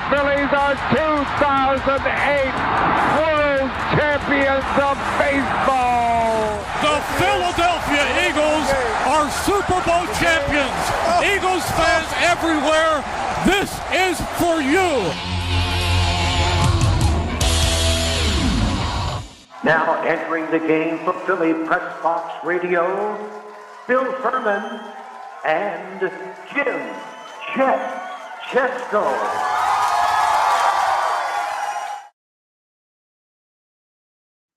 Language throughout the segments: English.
Phillies are 2008 World Champions of Baseball. The Philadelphia Eagles are Super Bowl champions. Eagles fans everywhere, this is for you. Now entering the game for Philly Pressbox Radio, Bill Furman and Jim Chet Chesko.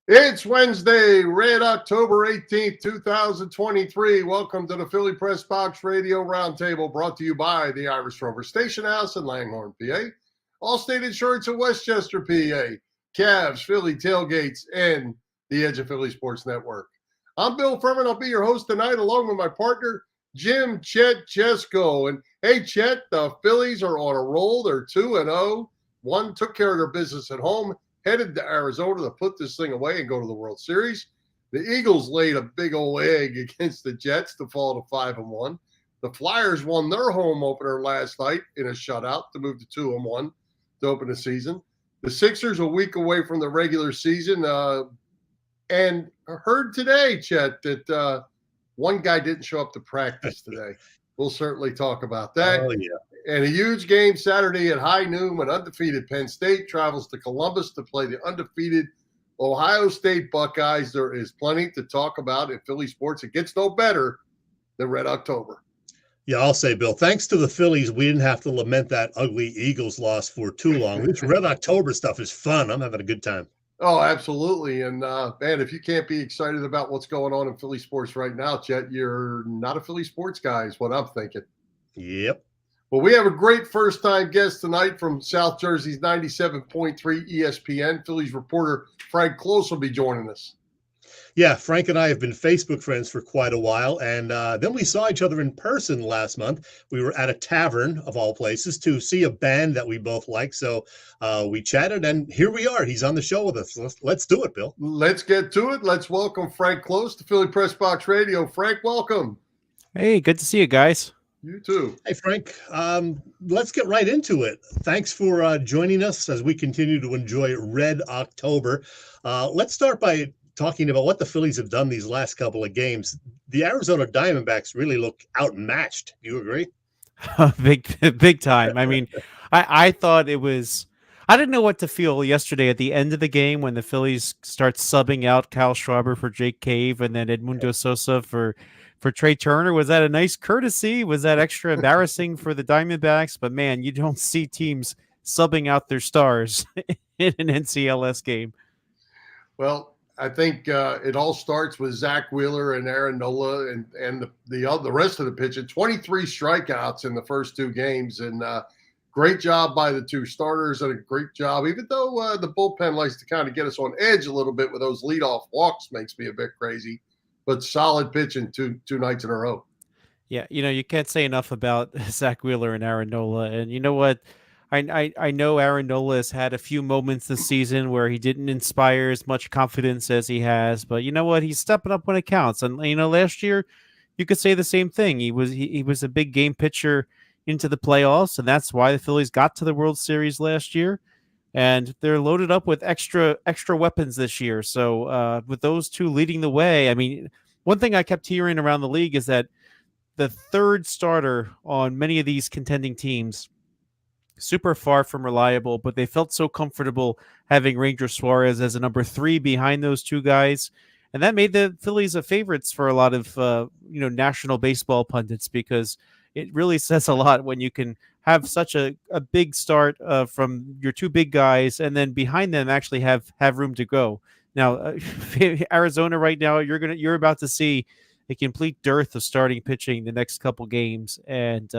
It's Wednesday, Red October 18th, 2023. Welcome to the Philly Pressbox Radio Roundtable, brought to you by the Irish Rover Station House in Langhorne, PA. Allstate Insurance in Westchester, PA. Cavs, Philly Tailgates, and the Edge of Philly Sports Network. I'm Bill Furman. I'll be your host tonight along with my partner, Jim Chet Chesko. And hey, Chet, the Phillies are on a roll. They're 2-0. One took care of their business at home, headed to Arizona to put this thing away and go to the World Series. The Eagles laid a big old egg against the Jets to fall to 5-1. The Flyers won their home opener last night in a shutout to move to 2-1 to open the season. The Sixers a week away from the regular season. And I heard today, Chet, that one guy didn't show up to practice today. We'll certainly talk about that. Oh, yeah. And a huge game Saturday at high noon when undefeated Penn State travels to Columbus to play the undefeated Ohio State Buckeyes. There is plenty to talk about in Philly sports. It gets no better than Red October. Yeah, I'll say, Bill, thanks to the Phillies, we didn't have to lament that ugly Eagles loss for too long. This Red October stuff is fun. I'm having a good time. Oh, absolutely. And, man, if you can't be excited about what's going on in Philly sports right now, Chet, you're not a Philly sports guy is what I'm thinking. Yep. Well, we have a great first-time guest tonight from South Jersey's 97.3 ESPN. Phillies reporter Frank Klose will be joining us. Yeah, Frank and I have been Facebook friends for quite a while, and then we saw each other in person last month. We were at a tavern, of all places, to see a band that we both like. So we chatted, and here we are. He's on the show with us. Let's do it, Bill. Let's get to it. Let's welcome Frank Klose to Philly Pressbox Radio. Frank, welcome. Hey, good to see you guys. You too. Hey, Frank, let's get right into it. Thanks for joining us as we continue to enjoy Red October. Let's start by talking about what the Phillies have done these last couple of games. The Arizona Diamondbacks really look outmatched. Do you agree? Big time. I mean, I thought it was – I didn't know what to feel yesterday at the end of the game when the Phillies start subbing out Kyle Schwarber for Jake Cave and then Edmundo Sosa for Trey Turner. Was that a nice courtesy? Was that extra embarrassing for the Diamondbacks? But, man, you don't see teams subbing out their stars in an NCLS game. Well, I think it all starts with Zach Wheeler and Aaron Nola and the rest of the pitching. 23 strikeouts in the first two games, and great job by the two starters and a great job, even though the bullpen likes to kind of get us on edge a little bit with those leadoff walks, makes me a bit crazy, but solid pitching two nights in a row. Yeah, you can't say enough about Zach Wheeler and Aaron Nola, and you know what? I know Aaron Nola has had a few moments this season where he didn't inspire as much confidence as he has, but you know what? He's stepping up when it counts. And last year you could say the same thing. He was a big game pitcher into the playoffs, and that's why the Phillies got to the World Series last year. And they're loaded up with extra weapons this year. So with those two leading the way, I mean, one thing I kept hearing around the league is that the third starter on many of these contending teams super far from reliable, but they felt so comfortable having Ranger Suarez as a number 3 behind those two guys. And that made the Phillies a favorites for a lot of, national baseball pundits, because it really says a lot when you can have such a big start from your two big guys, and then behind them actually have room to go. Now, Arizona right now, you're about to see a complete dearth of starting pitching the next couple games. And,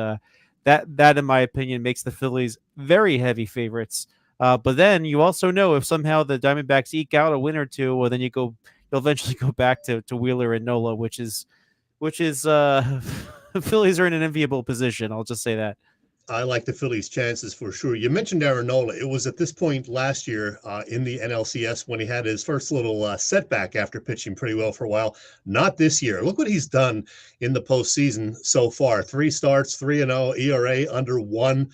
That, in my opinion, makes the Phillies very heavy favorites. But then you also know if somehow the Diamondbacks eke out a win or two, well, then you'll eventually go back to Wheeler and Nola, which is Phillies are in an enviable position. I'll just say that. I like the Phillies' chances for sure. You mentioned Aaron Nola. It was at this point last year in the NLCS when he had his first little setback after pitching pretty well for a while. Not this year. Look what he's done in the postseason so far. 3 starts, 3-0, ERA under 1.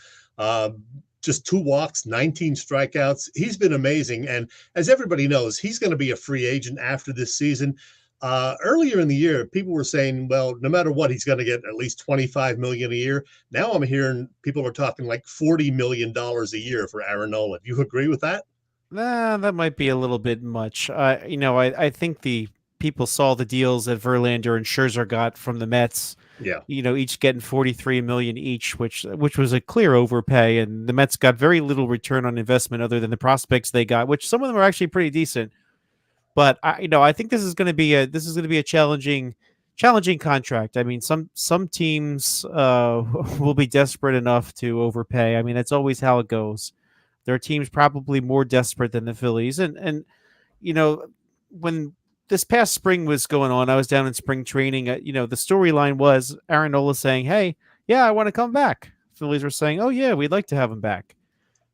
just 2 walks, 19 strikeouts. He's been amazing. And as everybody knows, he's going to be a free agent after this season. Earlier in the year, people were saying, well, no matter what, he's going to get at least $25 million a year. Now I'm hearing people are talking like $40 million a year for Aaron Nola. Do you agree with that? That might be a little bit much. I think the people saw the deals that Verlander and Scherzer got from the Mets. Yeah. Each getting $43 million each, which was a clear overpay, and the Mets got very little return on investment other than the prospects they got, which some of them are actually pretty decent. But I think this is going to be a challenging contract. I mean, some teams will be desperate enough to overpay. I mean, that's always how it goes. There are teams probably more desperate than the Phillies, and when this past spring was going on, I was down in spring training. The storyline was Aaron Nola saying, "Hey, yeah, I want to come back." Phillies were saying, "Oh yeah, we'd like to have him back."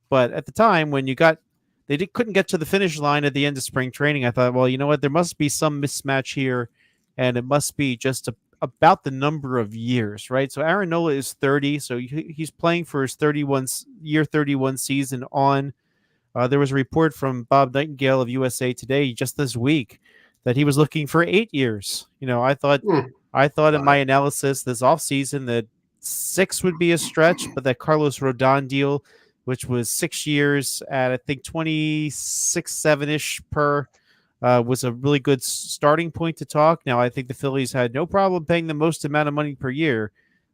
But at the time when couldn't get to the finish line at the end of spring training, I thought, well, you know what? There must be some mismatch here, and it must be just about the number of years, right? So Aaron Nola is 30, so he's playing for his 31 season on. There was a report from Bob Nightingale of USA Today just this week that he was looking for 8 years. I thought in my analysis this offseason that 6 would be a stretch, but that Carlos Rodon deal, which was 6 years at I think 26-7-ish per, was a really good starting point to talk. Now, I think the Phillies had no problem paying the most amount of money per year,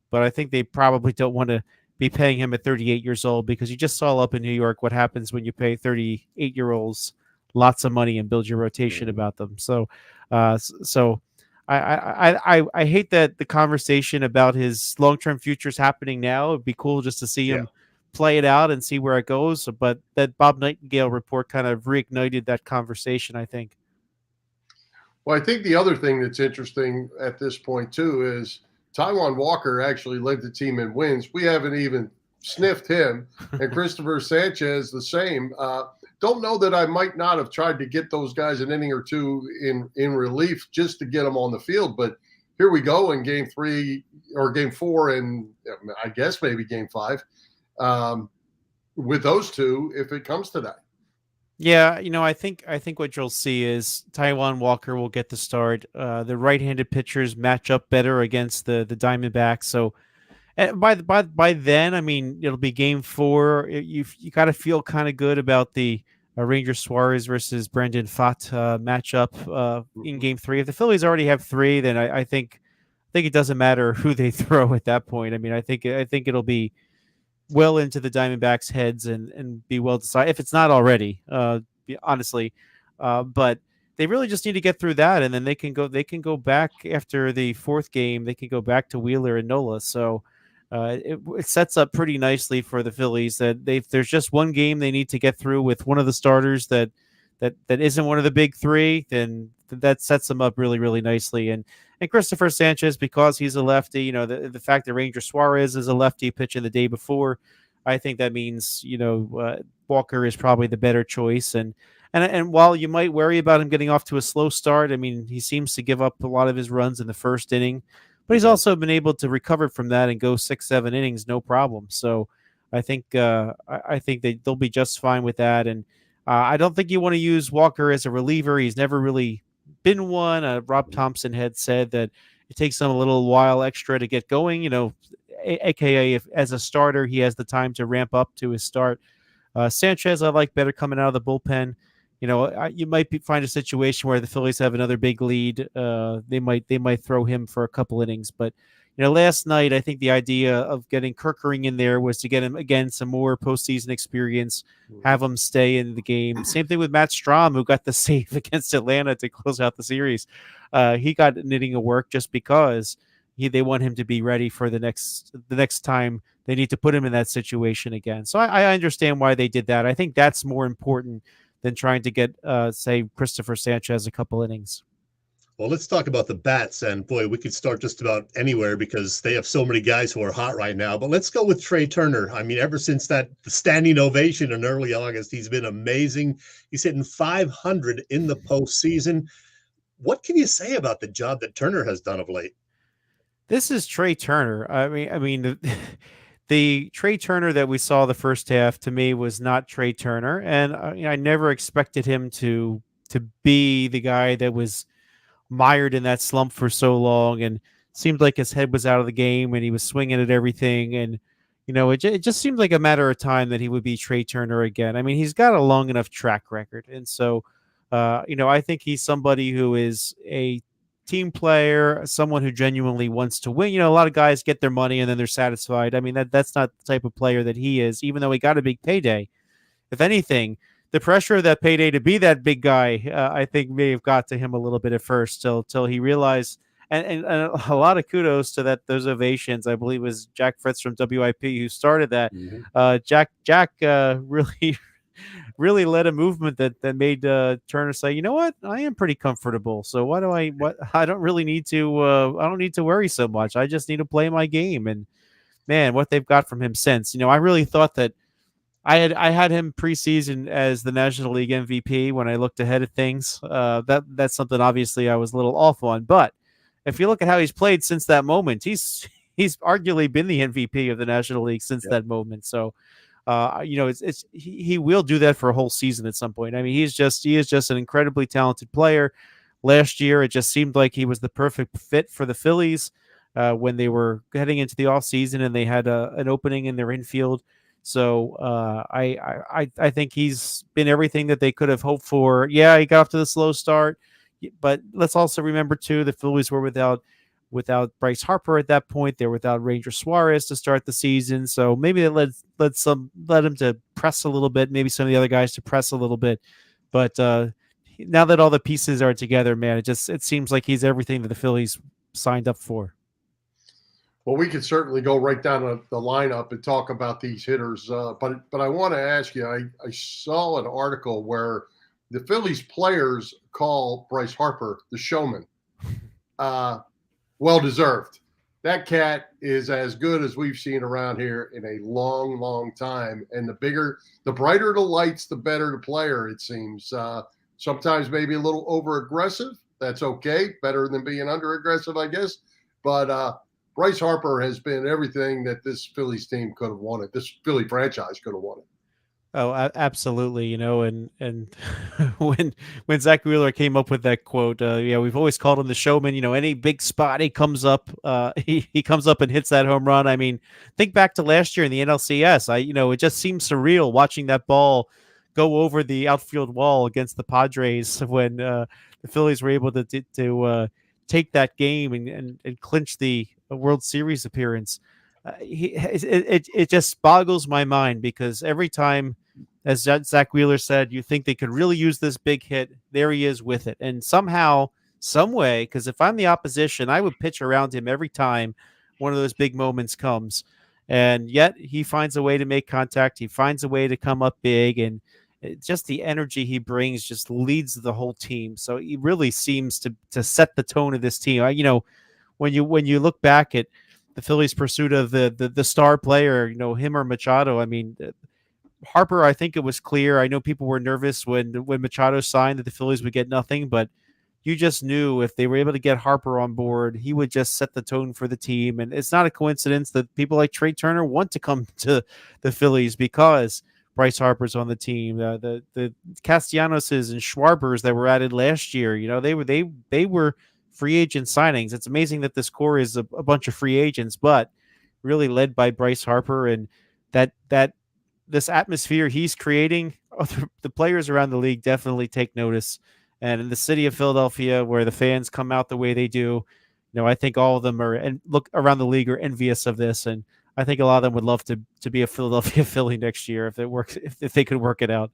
but I think they probably don't want to be paying him at 38 years old, because you just saw up in New York what happens when you pay 38-year-olds lots of money and build your rotation about them. So I hate that the conversation about his long-term future is happening now. It'd be cool just to see him play it out and see where it goes. But that Bob Nightingale report kind of reignited that conversation, I think. Well, I think the other thing that's interesting at this point too is Taijuan Walker actually led the team in wins. We haven't even sniffed him, and Christopher Sanchez the same. Don't know that I might not have tried to get those guys an inning or two in relief just to get them on the field. But here we go in game 3 or game 4, and I guess maybe game 5 with those two, if it comes to that. Yeah, I think what you'll see is Taijuan Walker will get the start. The right-handed pitchers match up better against the Diamondbacks. So by then, I mean, it'll be game 4. You got to feel kind of good about the Ranger Suarez versus Brandon Pfaadt matchup in game 3. If the Phillies already have 3, then I think it doesn't matter who they throw at that point. I mean, I think it'll be well into the Diamondbacks' heads and be well decided, if it's not already, honestly. But they really just need to get through that, and then they can go back after the 4th game. They can go back to Wheeler and Nola. So it sets up pretty nicely for the Phillies that there's just one game they need to get through with one of the starters that isn't one of the big 3, then that sets them up really, really nicely. And Christopher Sanchez, because he's a lefty, the fact that Ranger Suarez is a lefty pitching the day before, I think that means, Walker is probably the better choice. And while you might worry about him getting off to a slow start, I mean, he seems to give up a lot of his runs in the first inning, but he's also been able to recover from that and go 6-7 innings, no problem. So I think they'll be just fine with that. And I don't think you want to use Walker as a reliever. He's never really been one. Rob Thompson had said that it takes him a little while extra to get going, aka if as a starter, he has the time to ramp up to his start. Sanchez, I like better coming out of the bullpen. You might find a situation where the Phillies have another big lead. They might throw him for a couple innings, but last night I think the idea of getting Kerkering in there was to get him again some more postseason experience, have him stay in the game. Same thing with Matt Strom, who got the save against Atlanta to close out the series. He got an inning of work just because they want him to be ready for the next time they need to put him in that situation again. So I understand why they did that. I think that's more important than trying to get, say, Christopher Sanchez a couple innings. Well, let's talk about the bats. And boy, we could start just about anywhere because they have so many guys who are hot right now. But let's go with Trey Turner. I mean, ever since that standing ovation in early August, he's been amazing. He's hitting .500 in the postseason. What can you say about the job that Turner has done of late? This is Trey Turner. I mean, the Trey Turner that we saw the first half to me was not Trey Turner, and I never expected him to be the guy that was mired in that slump for so long, and seemed like his head was out of the game and he was swinging at everything. And it just seemed like a matter of time that he would be Trey Turner again. I mean, he's got a long enough track record, and so I think he's somebody who is a team player, someone who genuinely wants to win. A lot of guys get their money and then they're satisfied. I mean, that's not the type of player that he is, even though he got a big payday. If anything, the pressure of that payday to be that big guy, I think may have got to him a little bit at first, till he realized. And a lot of kudos to those ovations. I believe it was Jack Fritz from WIP who started that. Jack really really led a movement that made Turner say, you know what, I am pretty comfortable. So I don't really need to I don't need to worry so much. I just need to play my game. And man, what they've got from him since. I really thought that I had him preseason as the National League MVP when I looked ahead at things. That's something obviously I was a little off on. But if you look at how he's played since that moment, he's arguably been the MVP of the National League since that moment. So he will do that for a whole season at some point. I mean, he is just an incredibly talented player. Last year, it just seemed like he was the perfect fit for the Phillies when they were heading into the offseason and they had an opening in their infield. So I think he's been everything that they could have hoped for. Yeah, he got off to the slow start, but let's also remember too, the Phillies were without Bryce Harper at that point. They're without Ranger Suarez to start the season. So maybe that led him to press a little bit, maybe some of the other guys to press a little bit. But now that all the pieces are together, man, it seems like he's everything that the Phillies signed up for. Well, we could certainly go right down the lineup and talk about these hitters. But I want to ask you, I saw an article where the Phillies players call Bryce Harper the showman. Well-deserved. That cat is as good as we've seen around here in a long, long time. And the brighter the lights, the better the player, it seems. Sometimes maybe a little over-aggressive. That's okay. Better than being under-aggressive, I guess. But Bryce Harper has been everything that this Phillies team could have wanted. This Philly franchise could have wanted. Oh, absolutely. And when Zach Wheeler came up with that quote, we've always called him the showman. Any big spot he comes up, he comes up and hits that home run. I mean, think back to last year in the NLCS. It just seems surreal watching that ball go over the outfield wall against the Padres when the Phillies were able to take that game and clinch the World Series appearance. It just boggles my mind because every time, as Zach Wheeler said, you think they could really use this big hit. There he is with it. And somehow, some way, because if I'm the opposition, I would pitch around him every time one of those big moments comes. And yet he finds a way to make contact. He finds a way to come up big. And just the energy he brings just leads the whole team. So he really seems to set the tone of this team. When you look back at the Phillies' pursuit of the star player, him or Machado. I mean, Harper, I think it was clear. I know people were nervous when Machado signed that the Phillies would get nothing, but you just knew if they were able to get Harper on board, he would just set the tone for the team. And it's not a coincidence that people like Trey Turner want to come to the Phillies because Bryce Harper's on the team. The Castellanoses and Schwarbers that were added last year, they were free agent signings. It's amazing that this core is a bunch of free agents, but really led by Bryce Harper, and that this atmosphere he's creating, the players around the league definitely take notice. And in the city of Philadelphia, where the fans come out the way they do, I think all of them look around the league are envious of this, and I think a lot of them would love to be a Philadelphia Philly next year if it works, if they could work it out.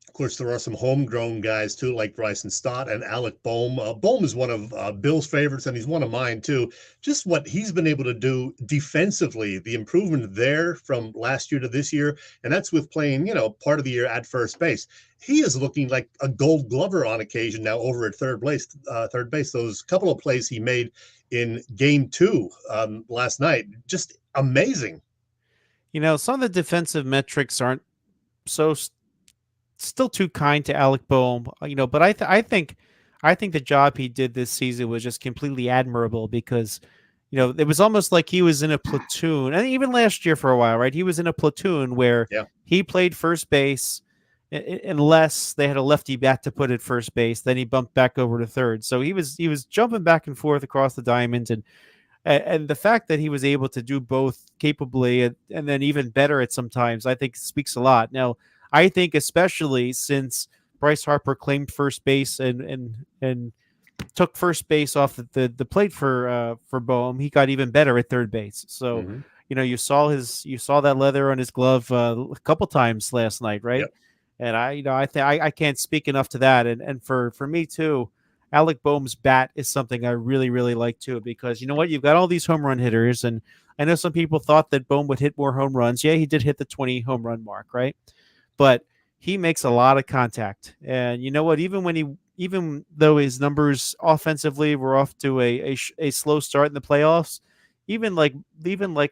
Of course, there are some homegrown guys, too, like Bryson Stott and Alec Boehm. Boehm is one of Bill's favorites, and he's one of mine, too. Just what he's been able to do defensively, the improvement there from last year to this year, and that's with playing, part of the year at first base. He is looking like a Gold Glover on occasion now over at third base. Those couple of plays he made in Game 2 last night, just amazing. Some of the defensive metrics aren't still too kind to Alec Boehm, but I think the job he did this season was just completely admirable because, it was almost like he was in a platoon, and even last year for a while, right? He was in a platoon where he played first base unless they had a lefty bat to put at first base. Then he bumped back over to third. So he was jumping back and forth across the diamond, and the fact that he was able to do both capably and then even better at sometimes, I think speaks a lot. Now, I think especially since Bryce Harper claimed first base and took first base off the plate for Boehm, he got even better at third base. So, you saw that leather on his glove a couple times last night, right? Yep. And I can't speak enough to that. And for me too, Alec Boehm's bat is something I really, really like too, because you know what? You've got all these home run hitters, and I know some people thought that Boehm would hit more home runs. Yeah, he did hit the 20 home run mark, right? But he makes a lot of contact. And you know what? Even though his numbers offensively were off to a slow start in the playoffs, even like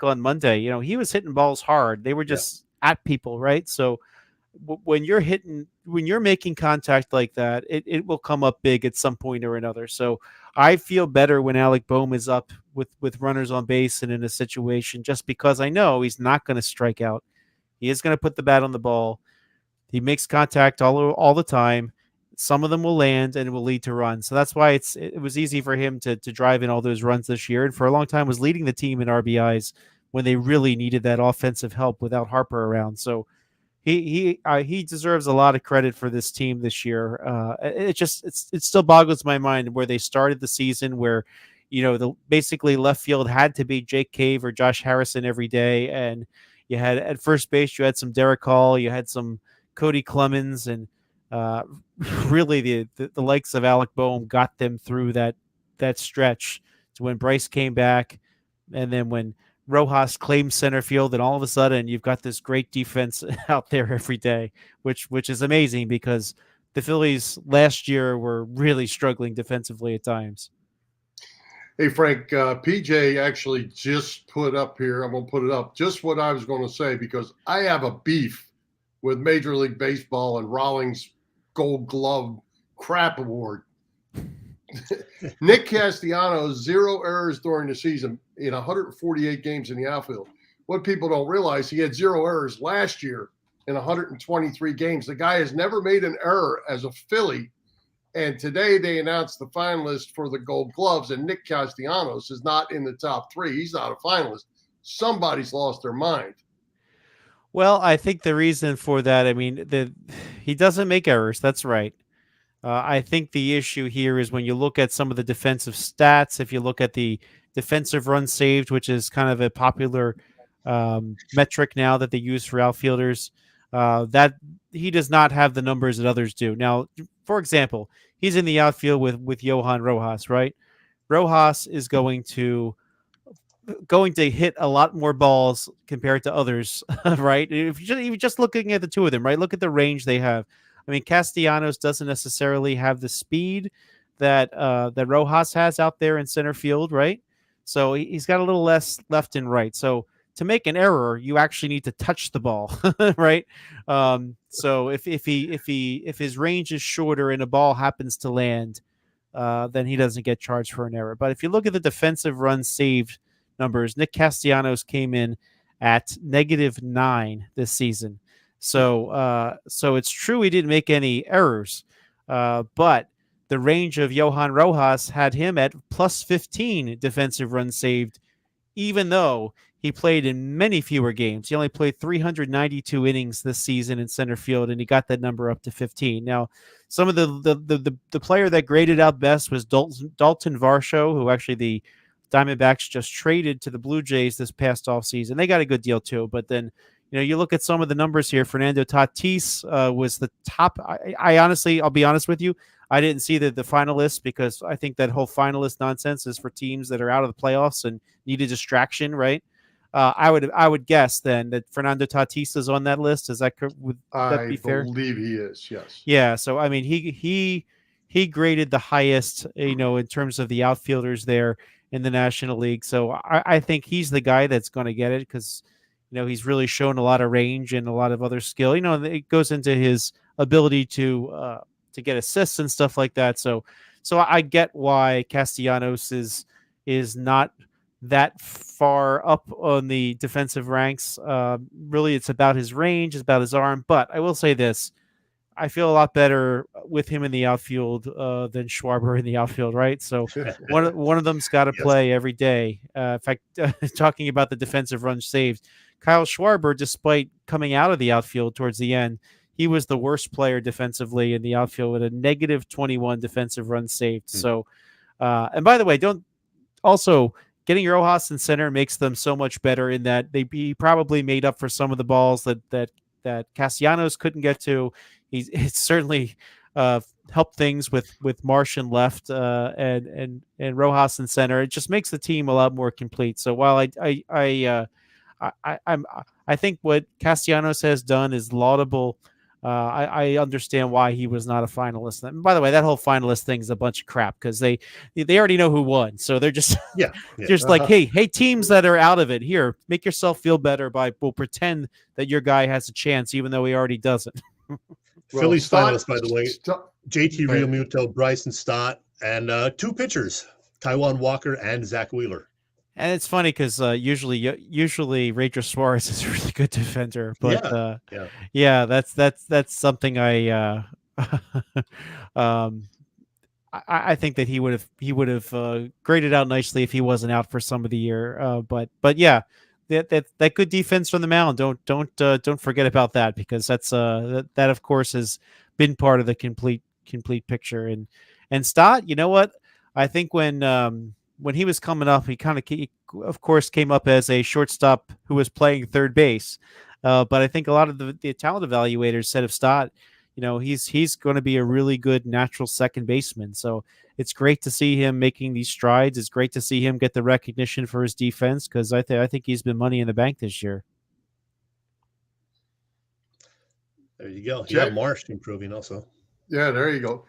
on Monday, he was hitting balls hard. They were just at people, right? So when you're making contact like that, it will come up big at some point or another. So I feel better when Alec Boehm is up with runners on base and in a situation, just because I know he's not going to strike out. He is going to put the bat on the ball. He makes contact all the time. Some of them will land and it will lead to runs. So that's why it was easy for him to drive in all those runs this year, and for a long time was leading the team in RBIs when they really needed that offensive help without Harper around. So he deserves a lot of credit for this team this year. It still boggles my mind where they started the season, where basically left field had to be Jake Cave or Josh Harrison every day, and you had at first base you had some Derek Hall, you had some Cody Clemens, and really the likes of Alec Boehm got them through that stretch to when Bryce came back, and then when Rojas claimed center field, and all of a sudden you've got this great defense out there every day, which is amazing, because the Phillies last year were really struggling defensively at times. Hey, Frank, PJ actually just put up here, I'm going to put it up, just what I was going to say, because I have a beef with Major League Baseball and Rawlings Gold Glove crap award. Nick Castellanos, 0 errors during the season in 148 games in the outfield. What people don't realize, he had 0 errors last year in 123 games. The guy has never made an error as a Philly. And today they announced the finalist for the Gold Gloves, and Nick Castellanos is not in the top 3. He's not a finalist. Somebody's lost their mind. Well, I think the reason for that, he doesn't make errors. That's right. I think the issue here is when you look at some of the defensive stats, if you look at the defensive runs saved, which is kind of a popular metric now that they use for outfielders, that he does not have the numbers that others do. Now, for example, he's in the outfield with Johan Rojas, right? Rojas is going to hit a lot more balls compared to others, right? If you're just looking at the two of them, right? Look at the range they have. Castellanos doesn't necessarily have the speed that Rojas has out there in center field, right? So he's got a little less left and right. So to make an error, you actually need to touch the ball, right? So if his range is shorter and a ball happens to land, then he doesn't get charged for an error. But if you look at the defensive runs saved numbers, Nick Castellanos came in at -9 this season. So it's true he didn't make any errors, but the range of Johan Rojas had him at +15 defensive runs saved, even though he played in many fewer games. He only played 392 innings this season in center field, and he got that number up to 15. Now, some of the player that graded out best was Dalton Varsho, who actually the Diamondbacks just traded to the Blue Jays this past offseason. They got a good deal too, but then you look at some of the numbers here. Fernando Tatis was the top. I honestly, I'll be honest with you, I didn't see the finalists, because I think that whole finalist nonsense is for teams that are out of the playoffs and need a distraction, right? I would guess then that Fernando Tatis is on that list. Is that would that be fair? I believe he is. Yes. Yeah. So he graded the highest, in terms of the outfielders there in the National League. So I think he's the guy that's going to get it, because he's really shown a lot of range and a lot of other skill. It goes into his ability to get assists and stuff like that. So I get why Castellanos is not that far up on the defensive ranks. Really, it's about his range, it's about his arm. But I will say this: I feel a lot better with him in the outfield than Schwarber in the outfield, right? So one of them's got to Yes. play every day. In fact, talking about the defensive runs saved, Kyle Schwarber, despite coming out of the outfield towards the end, he was the worst player defensively in the outfield with a negative 21 defensive runs saved. So, and by the way, don't also getting Rojas in center makes them so much better in that he probably made up for some of the balls that Castellanos couldn't get to. It's certainly helped things with Marsh and left and Rojas in center. It just makes the team a lot more complete. So while I think what Castellanos has done is laudable. I understand why he was not a finalist. And by the way, that whole finalist thing is a bunch of crap because they already know who won, so they're just just like, hey, teams that are out of it, here, make yourself feel better we'll pretend that your guy has a chance, even though he already doesn't. Phillies finalists, by the way, JT Realmuto, Bryson Stott, and 2 pitchers, Taijuan Walker and Zach Wheeler. And it's funny because usually Ranger Suarez is a really good defender, but that's something I I think that he would have graded out nicely if he wasn't out for some of the year. But yeah, that good defense from the mound. Don't forget about that, because that's that of course has been part of the complete picture. And Stott, you know what? I think when he was coming up, he of course came up as a shortstop who was playing third base. But I think a lot of the talent evaluators said of Stott, he's going to be a really good natural second baseman. So it's great to see him making these strides. It's great to see him get the recognition for his defense, because I think he's been money in the bank this year. There you go. Yeah, Marsh improving also. Yeah, there you go.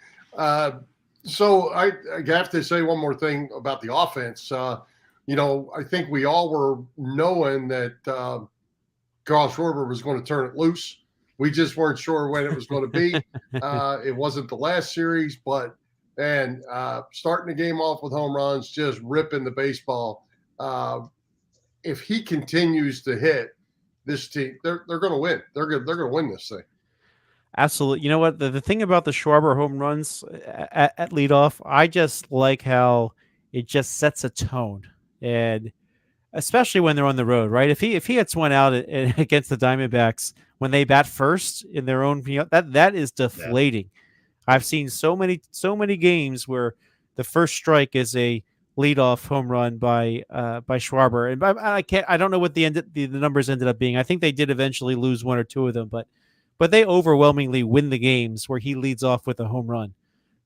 So I have to say one more thing about the offense. I think we all were knowing that Carl Schwarber was going to turn it loose. We just weren't sure when it was going to be. It wasn't the last series, but starting the game off with home runs, just ripping the baseball. If he continues to hit, this team, they're going to win. They're going to win this thing. Absolutely. You know what? The thing about the Schwarber home runs at leadoff, I just like how it just sets a tone, and especially when they're on the road, right? If he hits one out against the Diamondbacks when they bat first in their own, that is deflating. Yeah. I've seen so many games where the first strike is a leadoff home run by Schwarber, and I don't know what the numbers ended up being. I think they did eventually lose one or two of them, but they overwhelmingly win the games where he leads off with a home run.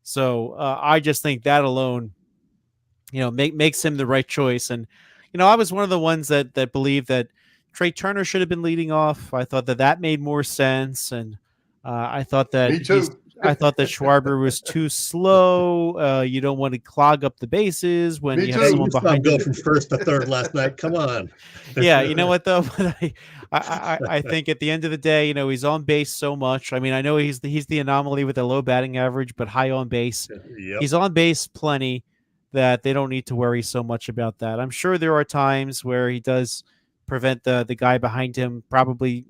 So I just think that alone, makes him the right choice. And I was one of the ones that believed that Trey Turner should have been leading off. I thought that made more sense, and I thought that Me too. I thought that Schwarber was too slow. You don't want to clog up the bases when you have someone behind you. Go from first to third last night. Come on. Yeah, you know what though? I think at the end of the day, he's on base so much. I mean, I know he's the anomaly with a low batting average, but high on base. Yep. He's on base plenty, that they don't need to worry so much about that. I'm sure there are times where he does prevent the guy behind him. Probably,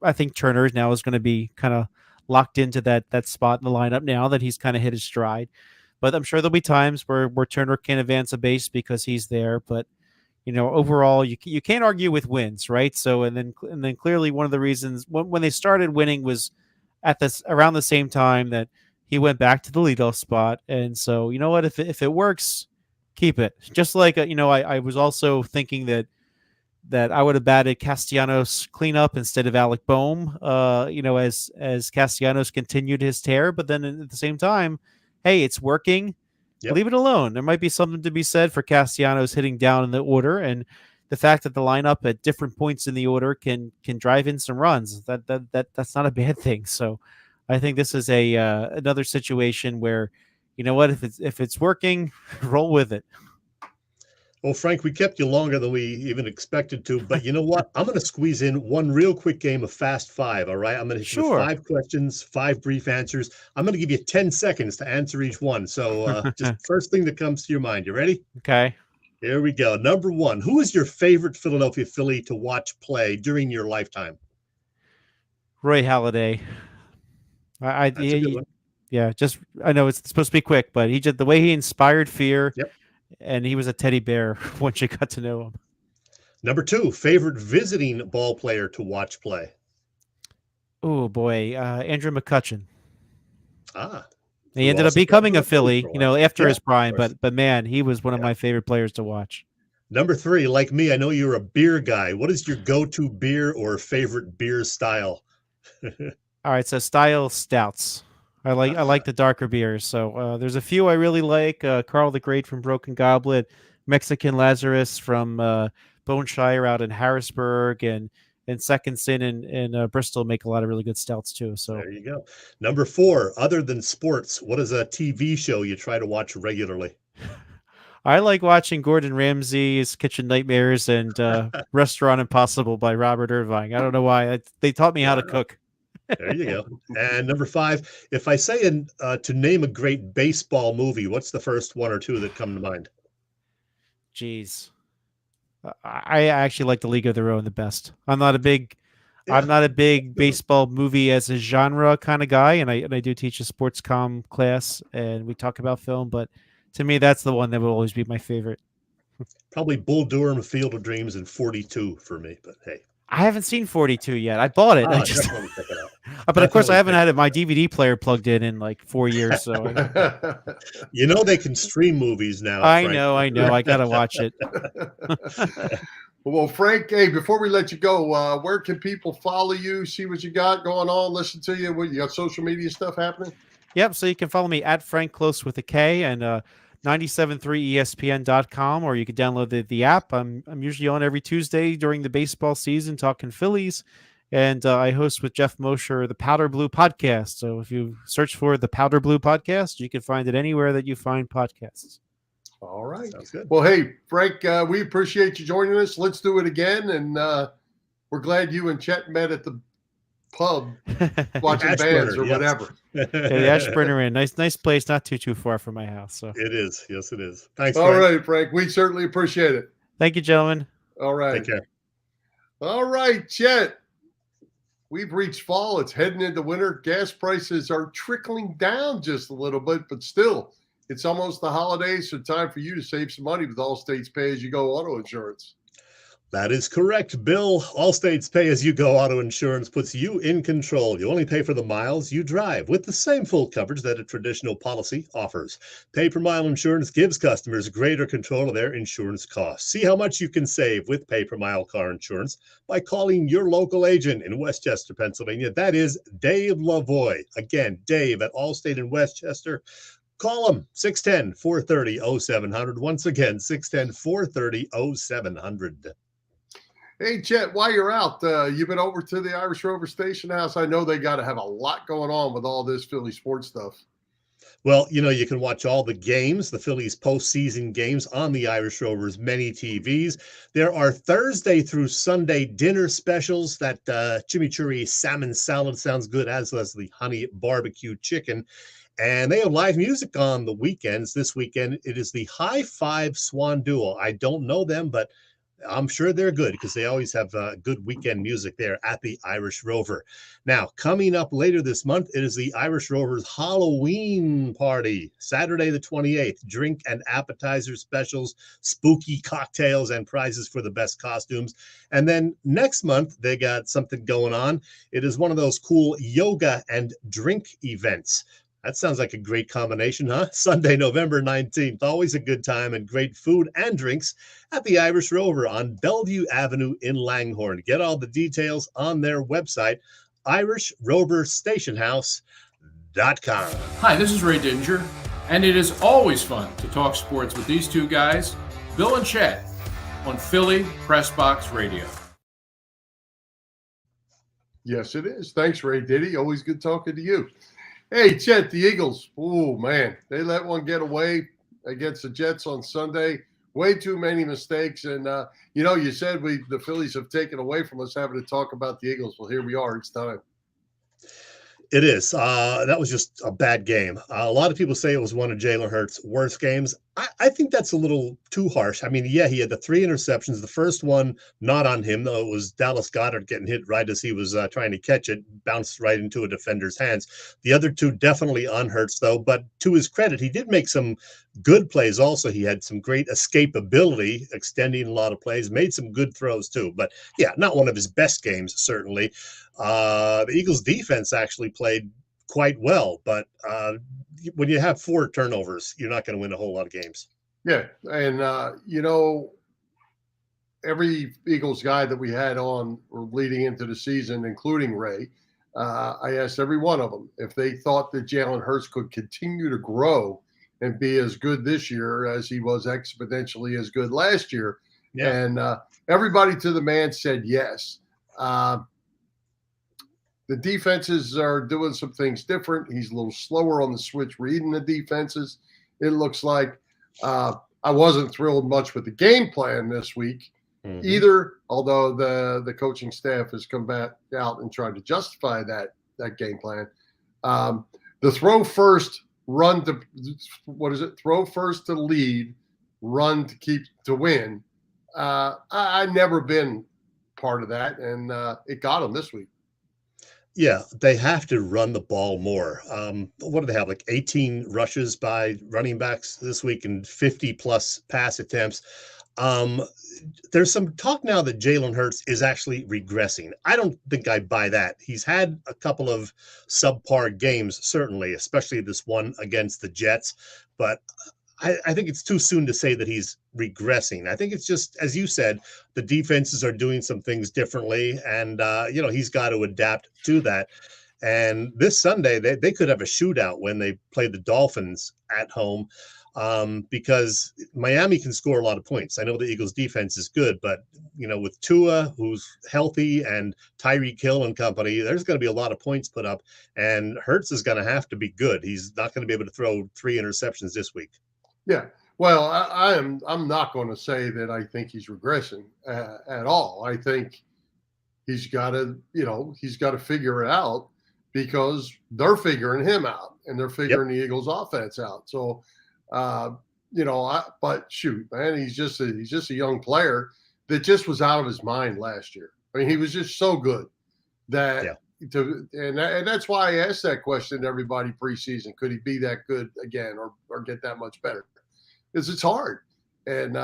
I think Turner now is going to be kind of locked into that spot in the lineup now that he's kind of hit his stride. But I'm sure there'll be times where Turner can advance a base because he's there. But overall, you can't argue with wins, right? So and then clearly one of the reasons when they started winning was around the same time that he went back to the leadoff spot. And so you know what, if it works, keep it. Just like I was also thinking that I would have batted Castellanos cleanup instead of Alec Boehm, as Castellanos continued his tear. But then at the same time, hey, it's working. Yep. Leave it alone. There might be something to be said for Castellanos hitting down in the order, and the fact that the lineup at different points in the order can drive in some runs. That's not a bad thing. So I think this is another situation where, if it's working, roll with it. Well, Frank, we kept you longer than we even expected to, but you know what? I'm going to squeeze in one real quick game of Fast Five, all right? I'm going to hit you with 5 questions, 5 brief answers. I'm going to give you 10 seconds to answer each one. So just first thing that comes to your mind. You ready? Okay. Here we go. Number one, who is your favorite Philadelphia Philly to watch play during your lifetime? Roy Halladay. That's a good one. Yeah, I know it's supposed to be quick, but he just the way he inspired fear, Yep. and he was a teddy bear once you got to know him. Number two, favorite visiting ball player to watch play? Oh boy, Andrew McCutchen. He ended up also becoming a got Philly, for a while. after Yeah, his prime. of course. But man, he was one of my favorite players to watch. Number three, like me, I know you're a beer guy. What is your go-to beer or favorite beer style? All right, so style stouts. I like the darker beers. So there's a few I really like. Carl the Great from Broken Goblet, Mexican Lazarus from Bone Shire out in Harrisburg, and Second Sin in Bristol make a lot of really good stouts too. So There you go. Number four, other than sports, what is a TV show you try to watch regularly? I like watching Gordon Ramsay's Kitchen Nightmares and Restaurant Impossible by Robert Irvine. I don't know why. They taught me how to cook. There you go. And number five, if I say to name a great baseball movie, what's the first one or two that come to mind? Jeez. I actually like The League of Their Own the best. I'm not a big baseball movie as a genre kind of guy, and I do teach a sports comm class, and we talk about film, but to me, that's the one that will always be my favorite. Probably Bull Durham, Field of Dreams, and 42 for me, but hey. I haven't seen 42 yet. I bought it. Definitely check it out. But of course, I haven't had my DVD player plugged in like 4 years. So you know they can stream movies now. I know. I gotta watch it. Well, Frank, hey, before we let you go, where can people follow you, see what you got going on, listen to you? What, you got social media stuff happening? Yep. So you can follow me at Frank Klose with a K and 97.3 ESPN.com, or you can download the app. I'm usually on every Tuesday during the baseball season talking Phillies, and I host with Jeff Mosher the Powder Blue podcast. So if you search for the Powder Blue podcast, you can find it anywhere that you find podcasts. All right. Sounds good. Well, hey, Frank, we appreciate you joining us. Let's do it again, and we're glad you and Chet met at the pub watching bands or whatever. Yeah, the Ashburner Inn, nice place, not too far from my house. So it is, yes, it is. Thanks. All right, Frank. We certainly appreciate it. Thank you, gentlemen. All right. Take care. All right, Chet. We've reached fall. It's heading into winter. Gas prices are trickling down just a little bit, but still, it's almost the holidays, so time for you to save some money with Allstate's pay-as-you-go auto insurance. That is correct, Bill. Allstate's pay-as-you-go auto insurance puts you in control. You only pay for the miles you drive with the same full coverage that a traditional policy offers. Pay-per-mile insurance gives customers greater control of their insurance costs. See how much you can save with pay-per-mile car insurance by calling your local agent in Westchester, Pennsylvania. That is Dave Lavoie. Again, Dave at Allstate in Westchester. Call them, 610-430-0700. Once again, 610-430-0700. Hey, Chet, while you're out, you've been over to the Irish Rover Station House. I know they got to have a lot going on with all this Philly sports stuff. Well, you can watch all the games, the Phillies postseason games on the Irish Rovers many TVs. There are Thursday through Sunday dinner specials. That chimichurri salmon salad sounds good, as does the honey barbecue chicken. And they have live music on the weekends. This weekend, it is the High Five Swan Duo. I don't know them, but I'm sure they're good because they always have good weekend music there at the Irish Rover. Now, coming up later this month, it is the Irish Rover's Halloween party, Saturday the 28th. Drink and appetizer specials, spooky cocktails, and prizes for the best costumes. And then next month, they got something going on. It is one of those cool yoga and drink events. That sounds like a great combination, huh? Sunday, November 19th. Always a good time and great food and drinks at the Irish Rover on Bellevue Avenue in Langhorne. Get all the details on their website, IrishRoverStationHouse.com. Hi, this is Ray Dinger, and it is always fun to talk sports with these two guys, Bill and Chet, on Philly Pressbox Radio. Yes, it is. Thanks, Ray Diddy. Always good talking to you. Hey, Chet, the Eagles. Oh, man. They let one get away against the Jets on Sunday. Way too many mistakes. And, you said the Phillies have taken away from us having to talk about the Eagles. Well, here we are. It's time. It is. That was just a bad game. A lot of people say it was one of Jalen Hurts' worst games. I think that's a little too harsh. I mean, yeah, he had the 3 interceptions. The first one, not on him, though. It was Dallas Goedert getting hit right as he was trying to catch it, bounced right into a defender's hands. The other 2 definitely on Hurts, though. But to his credit, he did make some good plays also. He had some great escapability, extending a lot of plays, made some good throws, too. But, yeah, not one of his best games, certainly. The Eagles' defense actually played quite well, but when you have 4 turnovers, you're not going to win a whole lot of games. Yeah, and every Eagles guy that we had on leading into the season, including Ray, I asked every one of them if they thought that Jalen Hurts could continue to grow and be as good this year as he was exponentially as good last year. Yeah. And everybody to the man said yes. The defenses are doing some things different. He's a little slower on the switch reading the defenses. It looks like I wasn't thrilled much with the game plan this week either, although the coaching staff has come back out and tried to justify that game plan. The throw first, run to throw first to lead, run to keep to win. I've never been part of that, and it got him this week. Yeah, they have to run the ball more. What do they have, like 18 rushes by running backs this week and 50-plus pass attempts? There's some talk now that Jalen Hurts is actually regressing. I don't think I buy that. He's had a couple of subpar games, certainly, especially this one against the Jets. But I think it's too soon to say that he's regressing. I think it's just, as you said, the defenses are doing some things differently, and he's got to adapt to that. And this Sunday, they could have a shootout when they play the Dolphins at home, because Miami can score a lot of points. I know the Eagles' defense is good, but with Tua, who's healthy, and Tyreek Hill and company, there's going to be a lot of points put up, and Hurts is going to have to be good. He's not going to be able to throw 3 interceptions this week. Yeah, well, I'm not going to say that I think he's regressing at all. I think he's got to figure it out, because they're figuring him out and they're figuring the Eagles offense out. So, but shoot, man, he's just a young player that just was out of his mind last year. I mean, he was just so good that and that's why I asked that question to everybody preseason. Could he be that good again or get that much better? Because it's hard. And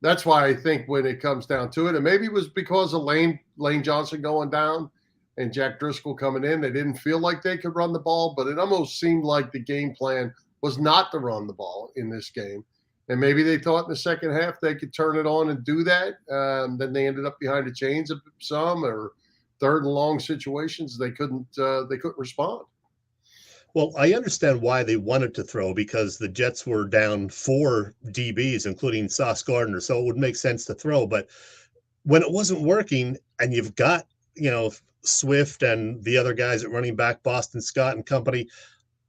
that's why I think when it comes down to it, and maybe it was because of Lane Johnson going down and Jack Driscoll coming in, they didn't feel like they could run the ball, but it almost seemed like the game plan was not to run the ball in this game. And maybe they thought in the second half they could turn it on and do that. Then they ended up behind the chains of some, or third and long situations. They couldn't respond. Well, I understand why they wanted to throw, because the Jets were down 4 DBs, including Sauce Gardner. So it would make sense to throw. But when it wasn't working, and you've got, Swift and the other guys at running back, Boston Scott and company,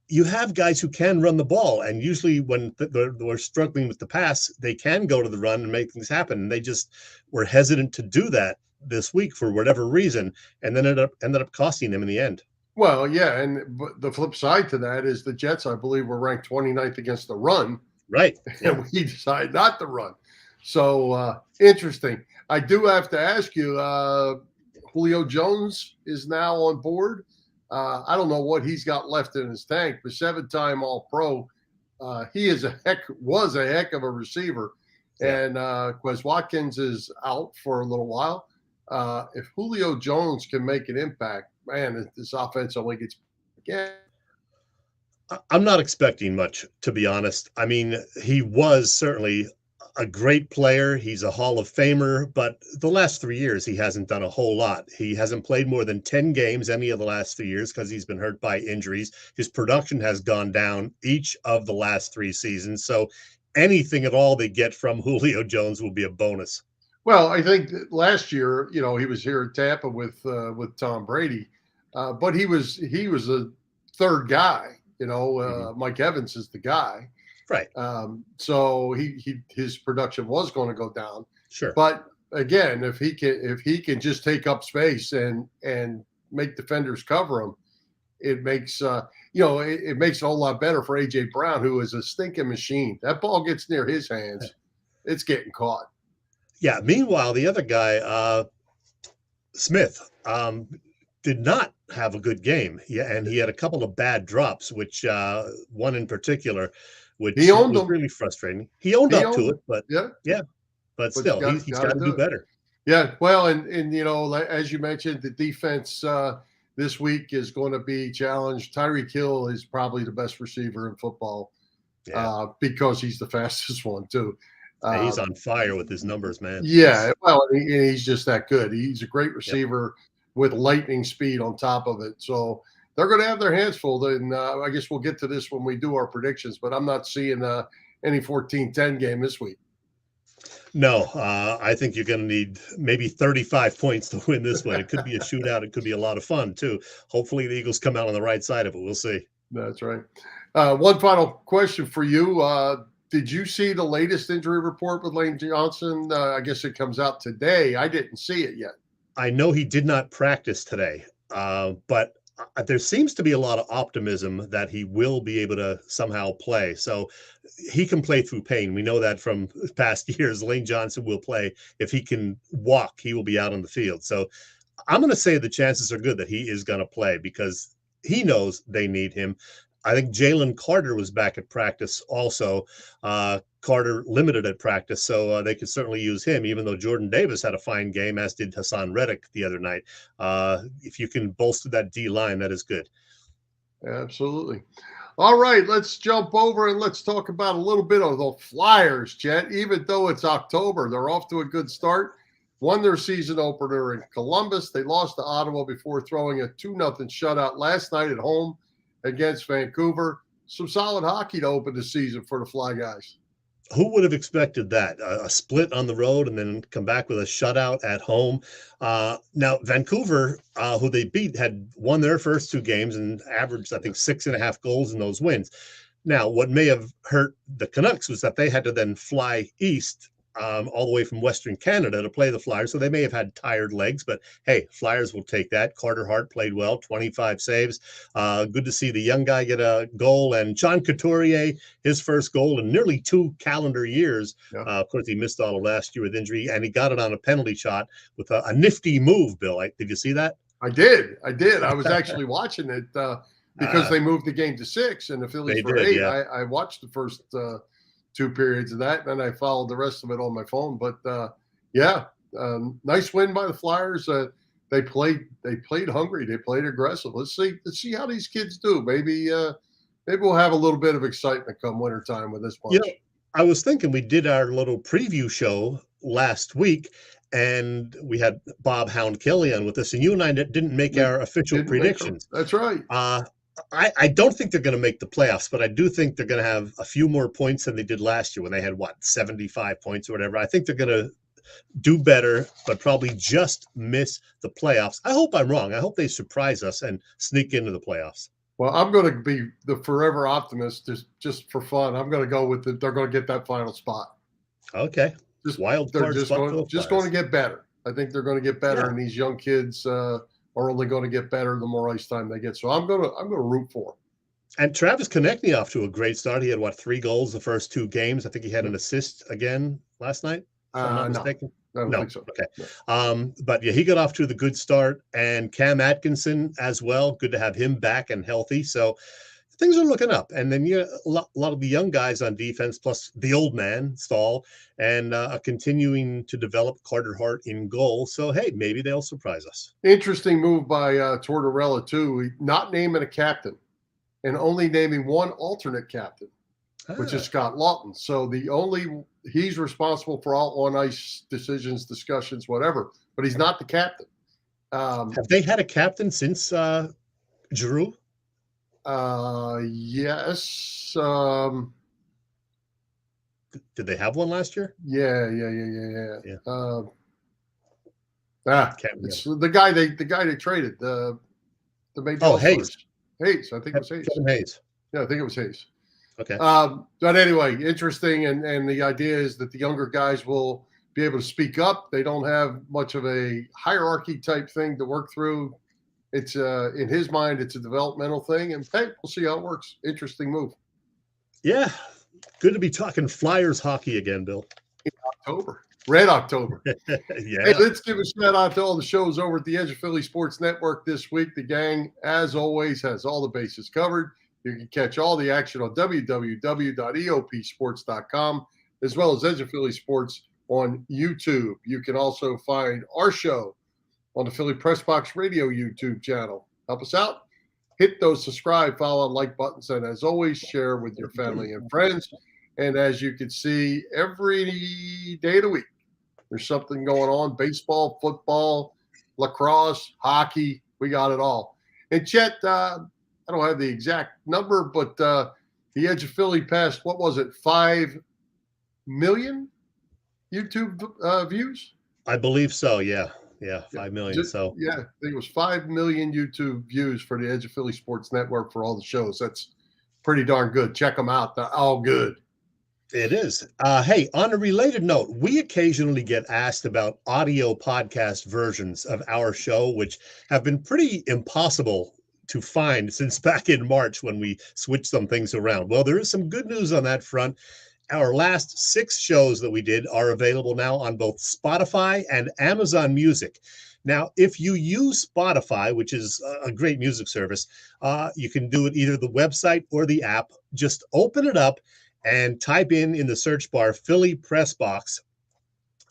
you have guys who can run the ball. And usually when they're struggling with the pass, they can go to the run and make things happen. And they just were hesitant to do that this week for whatever reason, and then ended up costing them in the end. Well, yeah, and the flip side to that is the Jets, I believe, were ranked 29th against the run. Right. And we decided not to run. So, interesting. I do have to ask you, Julio Jones is now on board. I don't know what he's got left in his tank, but 7-time All-Pro. He was a heck of a receiver. Yeah. And Quez Watkins is out for a little while. If Julio Jones can make an impact, man, this offense only gets again. I'm not expecting much, to be honest. I mean, he was certainly a great player. He's a Hall of Famer, but the last 3 years, he hasn't done a whole lot. He hasn't played more than 10 games any of the last 3 years because he's been hurt by injuries. His production has gone down each of the last 3 seasons. So anything at all they get from Julio Jones will be a bonus. Well, I think that last year, he was here at Tampa with Tom Brady, but he was a third guy. Mike Evans is the guy, right? So his production was going to go down. Sure, but again, if he can just take up space and make defenders cover him, it makes it makes it a whole lot better for AJ Brown, who is a stinking machine. That ball gets near his hands, it's getting caught. Yeah. Meanwhile, the other guy, Smith, did not have a good game. Yeah, and he had a couple of bad drops, which one in particular, which He owned was them. really frustrating. He owned up to it, but but still, he's got to do better. Yeah, well, and as you mentioned, the defense this week is going to be challenged. Tyreek Hill is probably the best receiver in football because he's the fastest one too. He's on fire with his numbers, man. Yeah, well, he's just that good. He's a great receiver with lightning speed on top of it. So they're going to have their hands full. And I guess we'll get to this when we do our predictions, but I'm not seeing any 14-10 game this week. No, I think you're going to need maybe 35 points to win this one. It could be a shootout. It could be a lot of fun, too. Hopefully the Eagles come out on the right side of it. We'll see. That's right. One final question for you. Did you see the latest injury report with Lane Johnson? I guess it comes out today. I didn't see it yet. I know he did not practice today, but there seems to be a lot of optimism that he will be able to somehow play. So he can play through pain. We know that from past years. Lane Johnson will play. If he can walk, he will be out on the field. So I'm going to say the chances are good that he is going to play because he knows they need him. I think Jalen Carter was back at practice also. Carter limited at practice, so they could certainly use him, even though Jordan Davis had a fine game, as did Hassan Reddick the other night. If you can bolster that D-line, that is good. Absolutely. All right, let's jump over and let's talk about a little bit of the Flyers, Chet. Even though it's October, they're off to a good start. Won their season opener in Columbus. They lost to Ottawa before throwing a 2-0 shutout last night at home against Vancouver. Some solid hockey to open the season for the Fly Guys. Who would have expected that? A split on the road and then come back with a shutout at home. Now, Vancouver, who they beat, had won their first two games and averaged, I think, 6.5 goals in those wins. Now, what may have hurt the Canucks was that they had to then fly east all the way from Western Canada to play the Flyers. So they may have had tired legs, but hey, Flyers will take that. Carter Hart played well, 25 saves. Good to see the young guy get a goal. And John Couturier, his first goal in nearly 2 calendar years. Yeah. Of course, he missed all of last year with injury, and he got it on a penalty shot with a nifty move, Bill. Did you see that? I did. I was actually watching it because they moved the game to 6 and the Phillies were 8. Yeah. I watched the first 2 periods of that, and then I followed the rest of it on my phone. But nice win by the Flyers. They played hungry. They played aggressive. Let's see how these kids do. Maybe we'll have a little bit of excitement come wintertime with this bunch. I was thinking we did our little preview show last week, and we had Bob Hound Kelly on with us, and you and I didn't make our official predictions. That's right. I don't think they're going to make the playoffs, but I do think they're going to have a few more points than they did last year when they had, 75 points or whatever. I think they're going to do better, but probably just miss the playoffs. I hope I'm wrong. I hope they surprise us and sneak into the playoffs. Well, I'm going to be the forever optimist just for fun. I'm going to go with they're going to get that final spot. Okay. They're just going to get better. I think they're going to get better, and these young kids are only going to get better the more ice time they get. So I'm going to root for them. And Travis Konechny off to a great start. He had 3 goals the first 2 games. I think he had an assist again last night. If I'm not mistaken. I don't think so. Okay. No. But yeah, he got off to the good start, and Cam Atkinson as well. Good to have him back and healthy. So things are looking up. And then a lot of the young guys on defense, plus the old man, Stahl, and continuing to develop Carter Hart in goal. So, hey, maybe they'll surprise us. Interesting move by Tortorella, too. Not naming a captain and only naming one alternate captain, which is Scott Lawton. So he's responsible for all on-ice decisions, discussions, whatever, but he's not the captain. Have they had a captain since Giroux? Yes. Did they have one last year? Yeah. It's the guy they traded. The Hayes. Hayes. I think it was Hayes. Kevin Hayes. Yeah, I think it was Hayes. Okay. But anyway, interesting, and the idea is that the younger guys will be able to speak up. They don't have much of a hierarchy type thing to work through. It's in his mind, it's a developmental thing, and hey, we'll see how it works. Interesting move. Yeah, good to be talking Flyers hockey again, Bill. October, Red October. Yeah. Hey, let's give a shout out to all the shows over at the Edge of Philly Sports Network this week. The gang, as always, has all the bases covered. You can catch all the action on www.eopsports.com, as well as Edge of Philly Sports on YouTube. You can also find our show on the Philly Pressbox Radio YouTube channel. Help us out. Hit those subscribe, follow, and like buttons, and as always, share with your family and friends. And as you can see, every day of the week, there's something going on. Baseball, football, lacrosse, hockey. We got it all. And Chet, I don't have the exact number, but the Edge of Philly passed, what was it, 5 million YouTube views? I believe so, yeah. Yeah, 5 million. So yeah, I think it was 5 million YouTube views for the Edge of Philly Sports Network for all the shows. That's pretty darn good. Check them out. They're all good. It is. Hey, on a related note, we occasionally get asked about audio podcast versions of our show, which have been pretty impossible to find since back in March when we switched some things around. Well, there is some good news on that front. Our last 6 shows that we did are available now on both Spotify and Amazon Music. Now, if you use Spotify, which is a great music service, you can do it either the website or the app. Just open it up and type in the search bar Philly Pressbox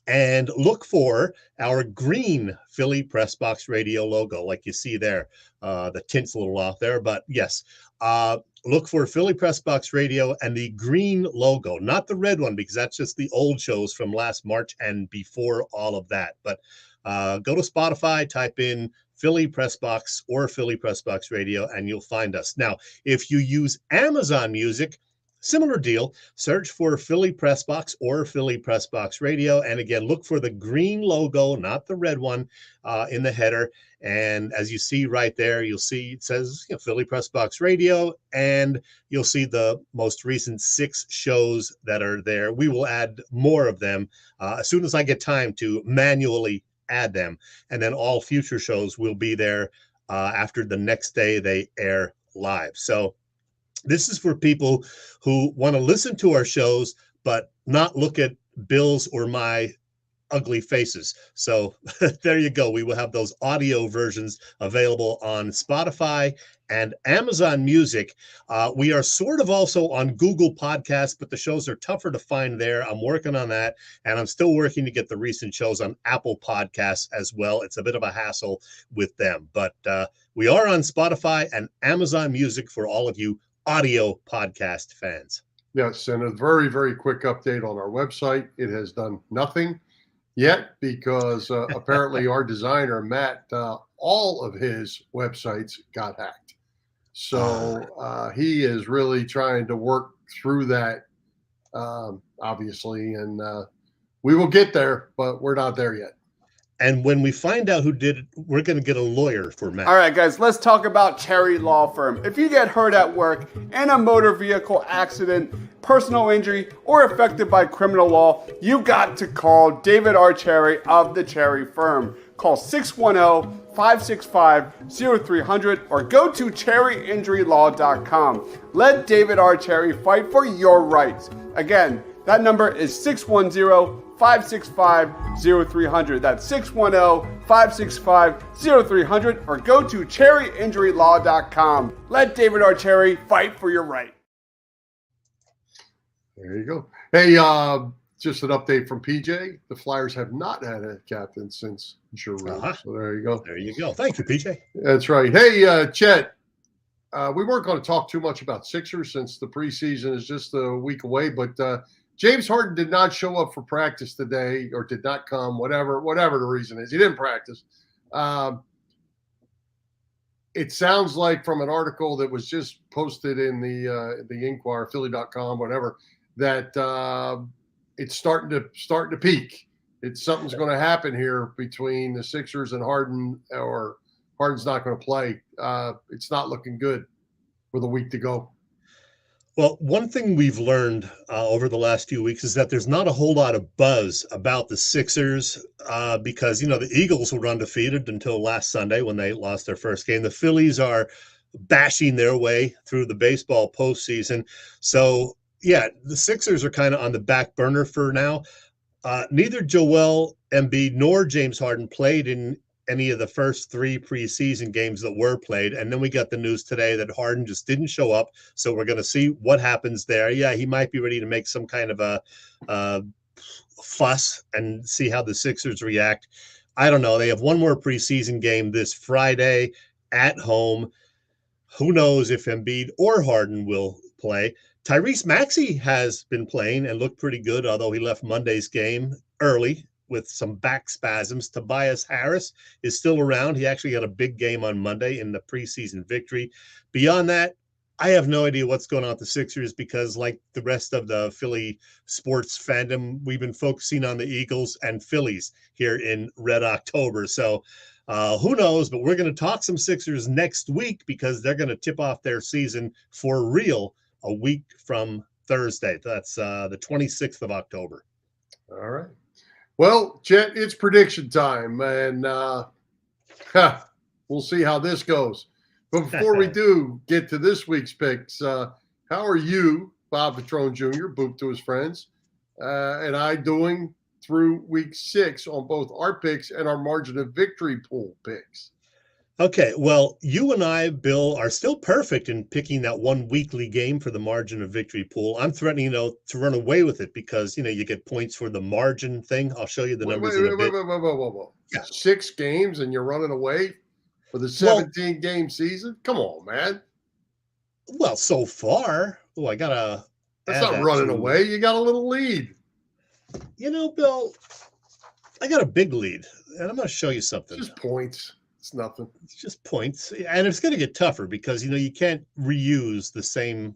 and look for our green Philly Pressbox Radio logo, like you see there. The tint's a little off there, but yes. Look for Philly Pressbox Radio and the green logo, not the red one, because that's just the old shows from last March and before all of that. But go to Spotify, type in Philly Pressbox or Philly Pressbox Radio, and you'll find us. Now, if you use Amazon Music, similar deal. Search for Philly Pressbox or Philly Pressbox Radio. And again, look for the green logo, not the red one, in the header. And as you see right there, you'll see it says Philly Pressbox Radio, and you'll see the most recent 6 shows that are there. We will add more of them as soon as I get time to manually add them. And then all future shows will be there after the next day they air live. So this is for people who want to listen to our shows, but not look at Bill's or my ugly faces. So there you go. We will have those audio versions available on Spotify and Amazon Music. We are sort of also on Google Podcasts, but the shows are tougher to find there. I'm working on that, and I'm still working to get the recent shows on Apple Podcasts as well. It's a bit of a hassle with them, but we are on Spotify and Amazon Music for all of you audio podcast fans. Yes, and a very, very quick update on our website. It has done nothing yet because apparently our designer, Matt, all of his websites got hacked. So he is really trying to work through that, obviously, and we will get there, but we're not there yet. And when we find out who did it, we're going to get a lawyer for Matt. All right, guys, let's talk about Cherry Law Firm. If you get hurt at work in a motor vehicle accident, personal injury, or affected by criminal law, you got to call David R. Cherry of the Cherry Firm. Call 610-565-0300 or go to cherryinjurylaw.com. Let David R. Cherry fight for your rights. Again, that number is 610-565-0300. That's 610-565-0300 or go to cherryinjurylaw.com. Let David R. Cherry fight for your right. There you go. Hey, just an update from PJ. The Flyers have not had a captain since Giroux. So there you go. There you go. Thank you, PJ. That's right. Hey, Chet, we weren't going to talk too much about Sixers since the preseason is just a week away, but James Harden did not show up for practice today, or did not come, whatever the reason is. He didn't practice. It sounds like from an article that was just posted in the Inquirer, Philly.com, whatever, that it's starting to peak. Something's going to happen here between the Sixers and Harden, or Harden's not going to play. It's not looking good with a week to go. Well, one thing we've learned over the last few weeks is that there's not a whole lot of buzz about the Sixers because, the Eagles were undefeated until last Sunday when they lost their first game. The Phillies are bashing their way through the baseball postseason. So, yeah, the Sixers are kind of on the back burner for now. Neither Joel Embiid nor James Harden played in any of the first 3 preseason games that were played. And then we got the news today that Harden just didn't show up. So we're going to see what happens there. Yeah, he might be ready to make some kind of a fuss and see how the Sixers react. I don't know. They have one more preseason game this Friday at home. Who knows if Embiid or Harden will play. Tyrese Maxey has been playing and looked pretty good, although he left Monday's game early with some back spasms. Tobias Harris is still around. He actually had a big game on Monday in the preseason victory. Beyond that, I have no idea what's going on with the Sixers because, like the rest of the Philly sports fandom, we've been focusing on the Eagles and Phillies here in Red October. So who knows, but we're going to talk some Sixers next week because they're going to tip off their season for real a week from Thursday. That's the 26th of October. All right. Well, Chet, it's prediction time, and we'll see how this goes. But before we do get to this week's picks, how are you, Bob Patrone Jr., Boop to his friends, and I doing through week 6 on both our picks and our margin of victory pool picks? Okay, well, you and I, Bill, are still perfect in picking that one weekly game for the margin of victory pool. I'm threatening, to run away with it because, you get points for the margin thing. I'll show you the numbers in a bit. Whoa. Yeah. 6 games and you're running away for the 17-game season? Come on, man. Well, so far. Oh, I got to. That's not running away. You got a little lead. Bill, I got a big lead, and I'm going to show you something. Just points. It's nothing. It's just points. And it's going to get tougher because, you can't reuse the same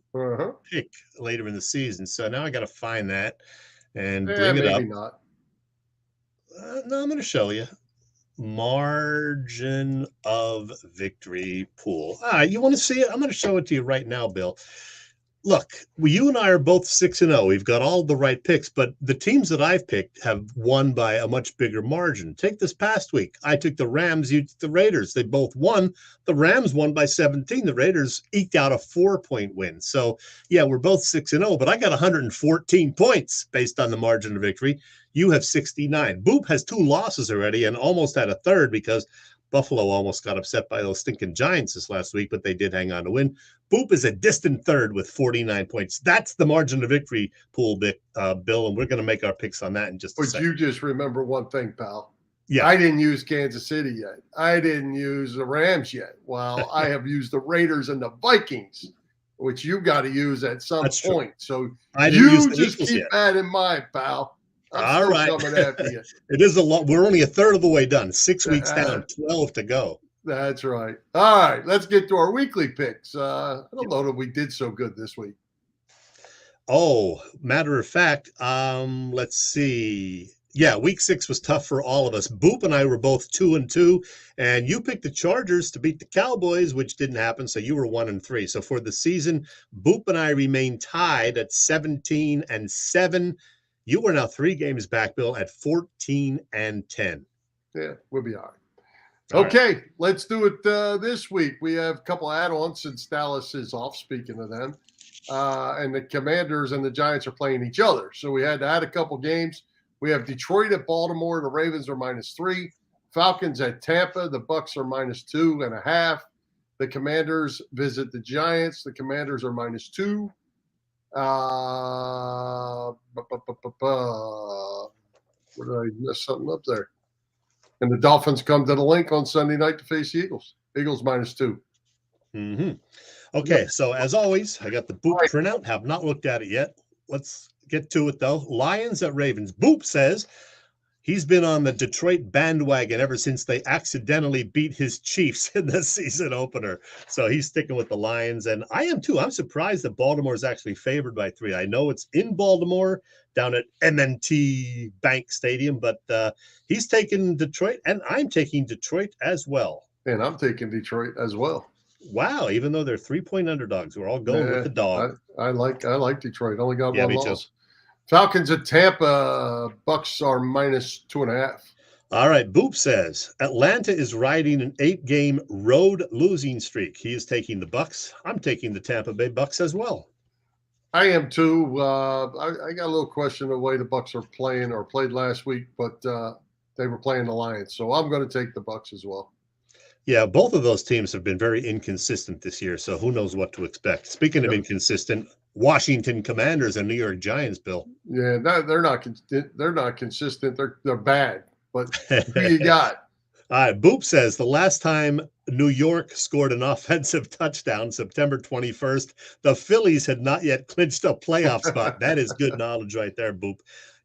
pick later in the season. So now I got to find that and bring it up. Maybe not. No, I'm going to show you. Margin of victory pool. You want to see it? I'm going to show it to you right now, Bill. Look, you and I are both 6-0. We've got all the right picks, but the teams that I've picked have won by a much bigger margin. Take this past week. I took the Rams, you took the Raiders. They both won. The Rams won by 17. The Raiders eked out a 4-point win. So, yeah, we're both 6-0, but I got 114 points based on the margin of victory. You have 69. Boop has 2 losses already and almost had a third because Buffalo almost got upset by those stinking Giants this last week, but they did hang on to win. Boop is a distant third with 49 points. That's the margin of victory pool, Bill, and we're going to make our picks on that in just a second. But you just remember one thing, pal. Yeah. I didn't use Kansas City yet. I didn't use the Rams yet. Well, I have used the Raiders and the Vikings, which you got to use at some point. So you just keep that in mind, pal. All right. Coming after you. It is a lot. We're only a third of the way done. 6 weeks down, 12 to go. That's right. All right. Let's get to our weekly picks. I don't know that we did so good this week. Oh, matter of fact, let's see. Yeah, week 6 was tough for all of us. Boop and I were both 2-2, and you picked the Chargers to beat the Cowboys, which didn't happen, so you were 1-3. So for the season, Boop and I remain tied at 17-7. You are now 3 games back, Bill, at 14-10. Yeah, we'll be all right. Okay, let's do it this week. We have a couple add-ons since Dallas is off, speaking of them. And the Commanders and the Giants are playing each other. So we had to add a couple games. We have Detroit at Baltimore. The Ravens are -3. Falcons at Tampa. The Bucks are -2.5. The Commanders visit the Giants. The Commanders are -2. Where did I mess something up there? And the Dolphins come to the Link on Sunday night to face the Eagles. Eagles -2. Mm-hmm. Okay, so as always, I got the Boop printout. Have not looked at it yet. Let's get to it, though. Lions at Ravens. Boop says he's been on the Detroit bandwagon ever since they accidentally beat his Chiefs in the season opener. So he's sticking with the Lions, and I am too. I'm surprised that Baltimore is actually favored by 3. I know it's in Baltimore, down at M&T Bank Stadium, but he's taking Detroit, and I'm taking Detroit as well. And I'm taking Detroit as well. Wow, even though they're 3-point underdogs, we're all going with the dog. I like Detroit. Only got Yeah, one me too. loss. Falcons at Tampa. Bucks are -2.5. All right, Boop says Atlanta is riding an 8-game road losing streak. He is taking the Bucks. I'm taking the Tampa Bay Bucks as well. I am too. I got a little question of the way the Bucks are playing or played last week, but they were playing the Lions, so I'm going to take the Bucks as well. Yeah, both of those teams have been very inconsistent this year, so who knows what to expect. Speaking of inconsistent, Washington Commanders and New York Giants, Bill. Yeah, they're not consistent. They're bad. But who you got? All right, Boop says the last time New York scored an offensive touchdown, September 21st, the Phillies had not yet clinched a playoff spot. That is good knowledge right there, Boop.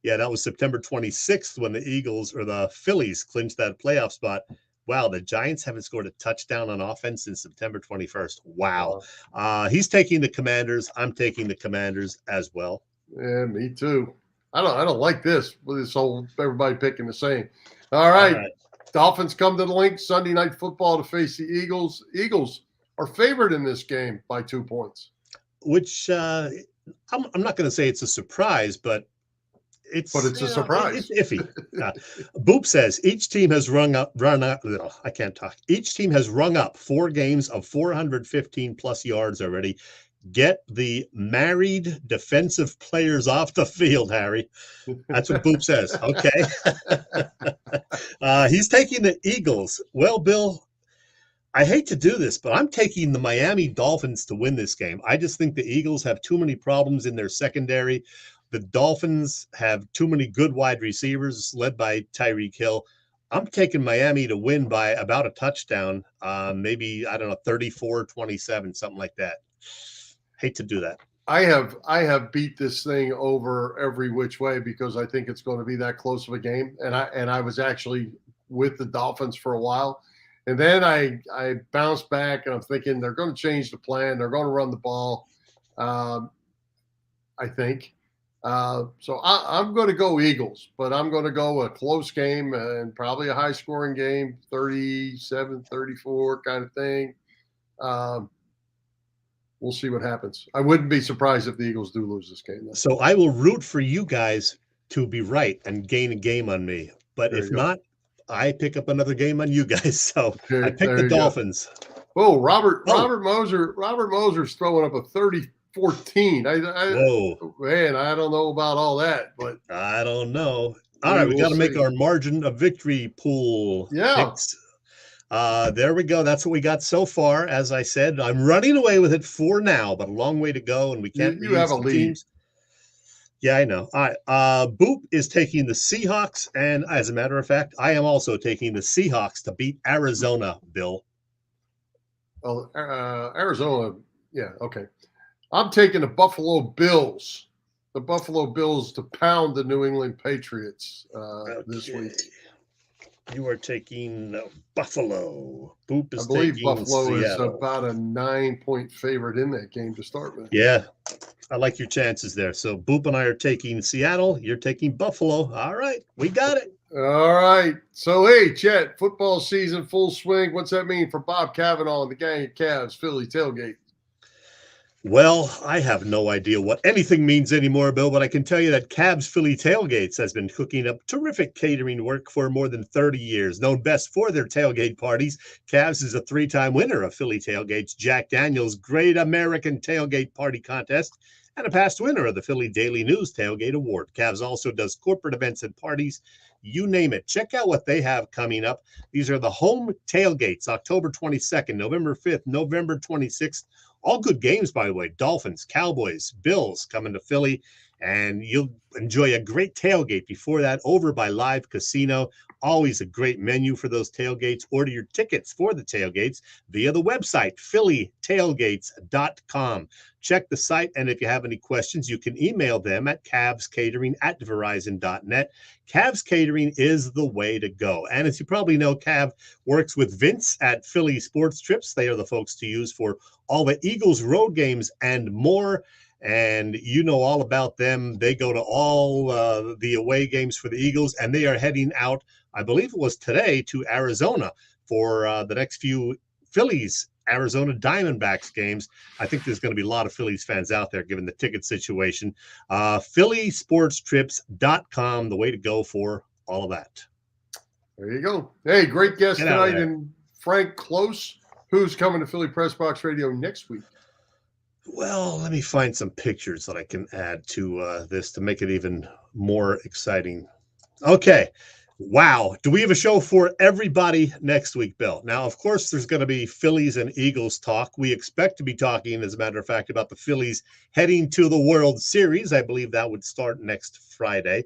Yeah, that was September 26th when the Phillies clinched that playoff spot. Wow, the Giants haven't scored a touchdown on offense since September 21st. Wow. He's taking the Commanders. I'm taking the Commanders as well. Yeah, me too. I don't like this with this whole everybody picking the same. All right. Dolphins come to the Link Sunday Night Football to face the Eagles. Eagles are favored in this game by 2 points. Which I'm not going to say it's a surprise, but it's a surprise. It's iffy. Boop says each team has rung up 4 games of 415 plus yards already. Get the married defensive players off the field, Harry. That's what Boop says. Okay. He's taking the Eagles. Well, Bill, I hate to do this, but I'm taking the Miami Dolphins to win this game. I just think the Eagles have too many problems in their secondary. The Dolphins have too many good wide receivers led by Tyreek Hill. I'm taking Miami to win by about a touchdown, maybe, 34-27, something like that. Hate to do that. I have beat this thing over every which way because I think it's going to be that close of a game. And I was actually with the Dolphins for a while. And then I bounced back and I'm thinking they're going to change the plan. They're going to run the ball, I think. So I'm going to go Eagles, but I'm going to go a close game and probably a high-scoring game, 37-34 kind of thing. We'll see what happens. I wouldn't be surprised if the Eagles do lose this game, though. So I will root for you guys to be right and gain a game on me. But if not, I pick up another game on you guys. So I pick the Dolphins. Oh, Robert Moser's throwing up a 30-14. Whoa. Man, I don't know about all that, but I don't know. All right, we got to make our margin of victory pool picks. There we go. That's what we got so far. As I said, I'm running away with it for now, but a long way to go, and we can't. You have a lead. Teams. Yeah, I know. All right. Boop is taking the Seahawks, and as a matter of fact, I am also taking the Seahawks to beat Arizona, Bill. Well, Arizona, yeah, okay. I'm taking the Buffalo Bills. The Buffalo Bills to pound the New England Patriots this week. You are taking Buffalo. Boop is I believe taking Buffalo Seattle. is about a 9-point favorite in that game to start with. Yeah, I like your chances there. So Boop and I are taking Seattle. You're taking Buffalo. All right, we got it. All right. So, hey, Chet, football season full swing. What's that mean for Bob Cavanaugh and the gang of Cavs Philly tailgate? Well, I have no idea what anything means anymore, Bill, but I can tell you that Cavs Philly Tailgates has been cooking up terrific catering work for more than 30 years. Known best for their tailgate parties, Cavs is a 3-time winner of Philly Tailgate's Jack Daniels Great American Tailgate Party Contest and a past winner of the Philly Daily News Tailgate Award. Cavs also does corporate events and parties. You name it. Check out what they have coming up. These are the home tailgates, October 22nd, November 5th, November 26th. All good games, by the way. Dolphins, Cowboys, Bills coming to Philly, and you'll enjoy a great tailgate before that over by Live Casino. Always a great menu for those tailgates. Order your tickets for the tailgates via the website, phillytailgates.com. Check the site, and if you have any questions, you can email them at cavscatering@verizon.net. Cavs Catering is the way to go. And as you probably know, Cav works with Vince at Philly Sports Trips. They are the folks to use for all the Eagles road games and more. And you know all about them. They go to all the away games for the Eagles, and they are heading out, I believe it was today, to Arizona for the next few Phillies Arizona Diamondbacks games. I think there's going to be a lot of Phillies fans out there given the ticket situation. PhillySportsTrips.com, the way to go for all of that. There you go. Hey, great guest Get out of tonight, there. and Frank Klose, who's coming to Philly Press Box Radio next week. Well, let me find some pictures that I can add to this to make it even more exciting. Okay. Wow. Do we have a show for everybody next week, Bill? Now, of course, there's going to be Phillies and Eagles talk. We expect to be talking, as a matter of fact, about the Phillies heading to the World Series. I believe that would start next Friday.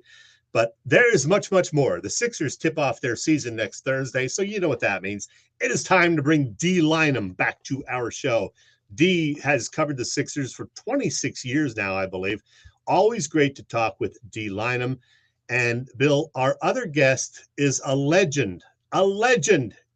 But there is much, much more. The Sixers tip off their season next Thursday, so you know what that means. It is time to bring D. Lynham back to our show. D has covered the Sixers for 26 years now, I believe. Always great to talk with D. Lynham. And Bill, our other guest is a legend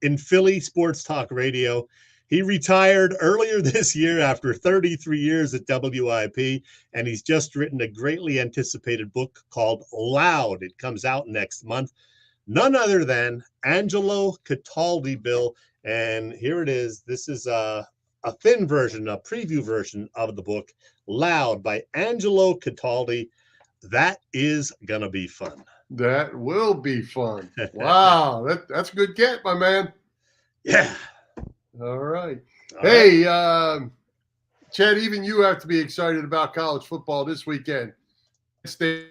in Philly sports talk radio. He retired earlier this year after 33 years at WIP, and he's just written a greatly anticipated book called Loud. It comes out next month. None other than Angelo Cataldi, Bill. And here it is. This is a thin version, a preview version of the book, Loud by Angelo Cataldi. That is going to be fun. That will be fun. Wow. That's a good get, my man. Yeah. All right. Hey, Chad, even you have to be excited about college football this weekend. State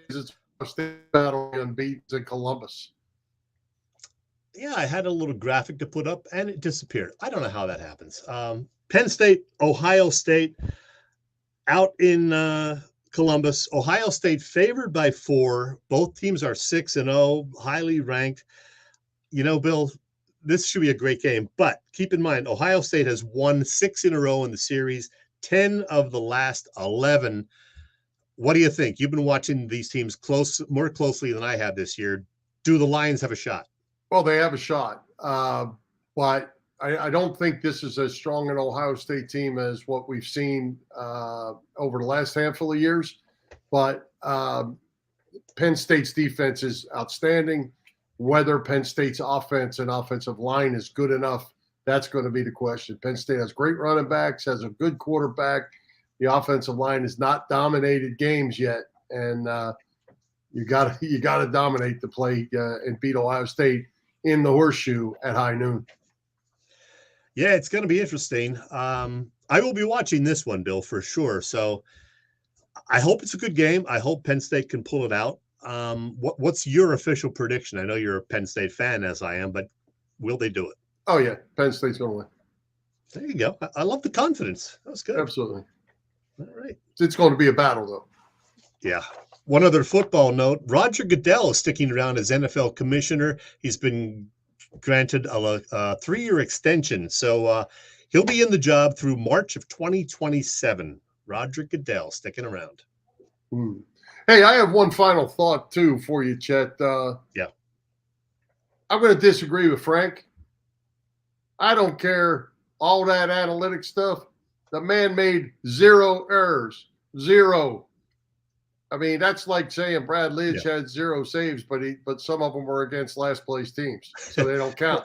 battle unbeaten in Columbus. Yeah, I had a little graphic to put up, and it disappeared. I don't know how that happens. Penn State, Ohio State, out in Columbus. Ohio State favored by 4. Both teams are 6-0, highly ranked. You know, Bill, this should be a great game. But keep in mind, Ohio State has won 6 in a row in the series, 10 of the last 11. What do you think? You've been watching these teams more closely than I have this year. Do the Lions have a shot? Well, they have a shot. But I don't think this is as strong an Ohio State team as what we've seen over the last handful of years. But Penn State's defense is outstanding. Whether Penn State's offense and offensive line is good enough, that's going to be the question. Penn State has great running backs, has a good quarterback. The offensive line has not dominated games yet, and you got to dominate the play and beat Ohio State in the horseshoe at high noon. Yeah, it's going to be interesting. I will be watching this one, Bill, for sure. So I hope it's a good game. I hope Penn State can pull it out. What's your official prediction? I know you're a Penn State fan, as I am, but will they do it? Oh, yeah. Penn State's going to win. There you go. I love the confidence. That was good. Absolutely. All right. It's going to be a battle, though. Yeah. One other football note, Roger Goodell is sticking around as NFL commissioner. He's been granted a 3-year extension. So he'll be in the job through March of 2027. Roger Goodell sticking around. Hey, I have one final thought, too, for you, Chet. Yeah. I'm going to disagree with Frank. I don't care all that analytic stuff. The man made 0 errors. 0. I mean, that's like saying Brad Lidge had 0 saves, but some of them were against last place teams, so they don't count.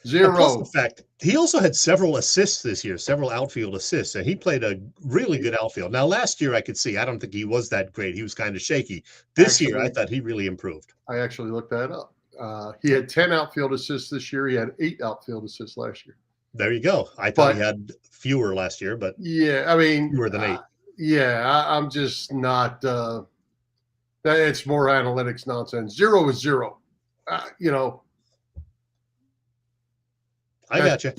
0. Plus the fact, he also had several assists this year, several outfield assists, and he played a really good outfield. Now, last year I could see, I don't think he was that great. He was kind of shaky. This year, I thought he really improved. I actually looked that up. He had 10 outfield assists this year. He had 8 outfield assists last year. There you go. I thought he had fewer last year, but yeah, I mean, fewer than 8. Yeah, I'm just not. It's more analytics nonsense. 0 is 0. You know. I got you.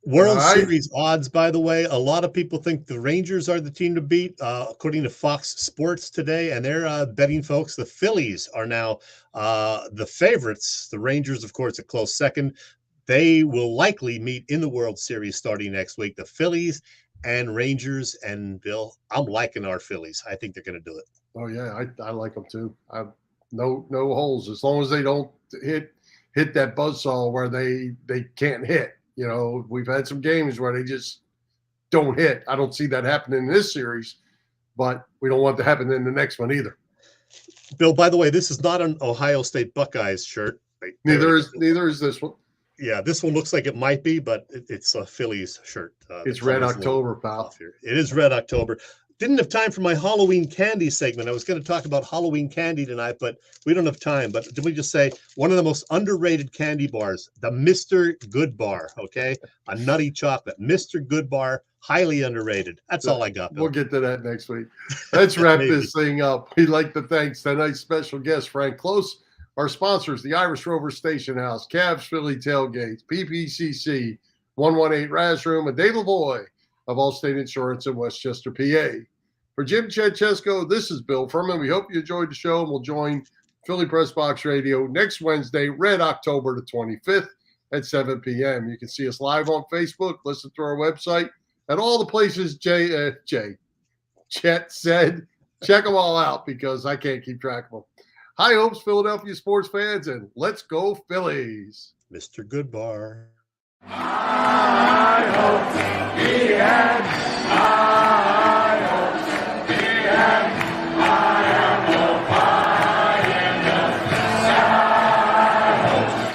World Series odds, by the way, a lot of people think the Rangers are the team to beat, according to Fox Sports today, and they're betting folks. The Phillies are now the favorites. The Rangers, of course, a close second. They will likely meet in the World Series starting next week. The Phillies and Rangers, and Bill, I'm liking our Phillies. I think they're going to do it. Oh yeah, I like them too. No holes as long as they don't hit that buzzsaw where they can't hit. You know, we've had some games where they just don't hit. I don't see that happening in this series, but we don't want to happen in the next one either. Bill, by the way, this is not an Ohio State Buckeyes shirt. Neither is this one. Yeah, this one looks like it might be, but it's a Phillies shirt. It's Red October, pal. It is Red October. Didn't have time for my Halloween candy segment. I was going to talk about Halloween candy tonight, but we don't have time. But did we just say one of the most underrated candy bars, the Mr. Good Bar, okay? A nutty chocolate. Mr. Good Bar, highly underrated. That's all I got, Bill. We'll get to that next week. Let's wrap this thing up. We'd like to thank tonight's special guest, Frank Klose, our sponsors, the Irish Rover Station House, Cavs Philly Tailgates, PPCC, 118 Raz Room, and Dave Lavoie of Allstate Insurance in Westchester, PA. For Jim Chechesko, this is Bill Furman. We hope you enjoyed the show, and we'll join Philly Press Box Radio next Wednesday, Red October the 25th at 7 p.m. You can see us live on Facebook, listen to our website, and all the places Chet said. Check them all out because I can't keep track of them. High hopes, Philadelphia sports fans, and let's go Phillies. Mr. Good Bar. I hope he had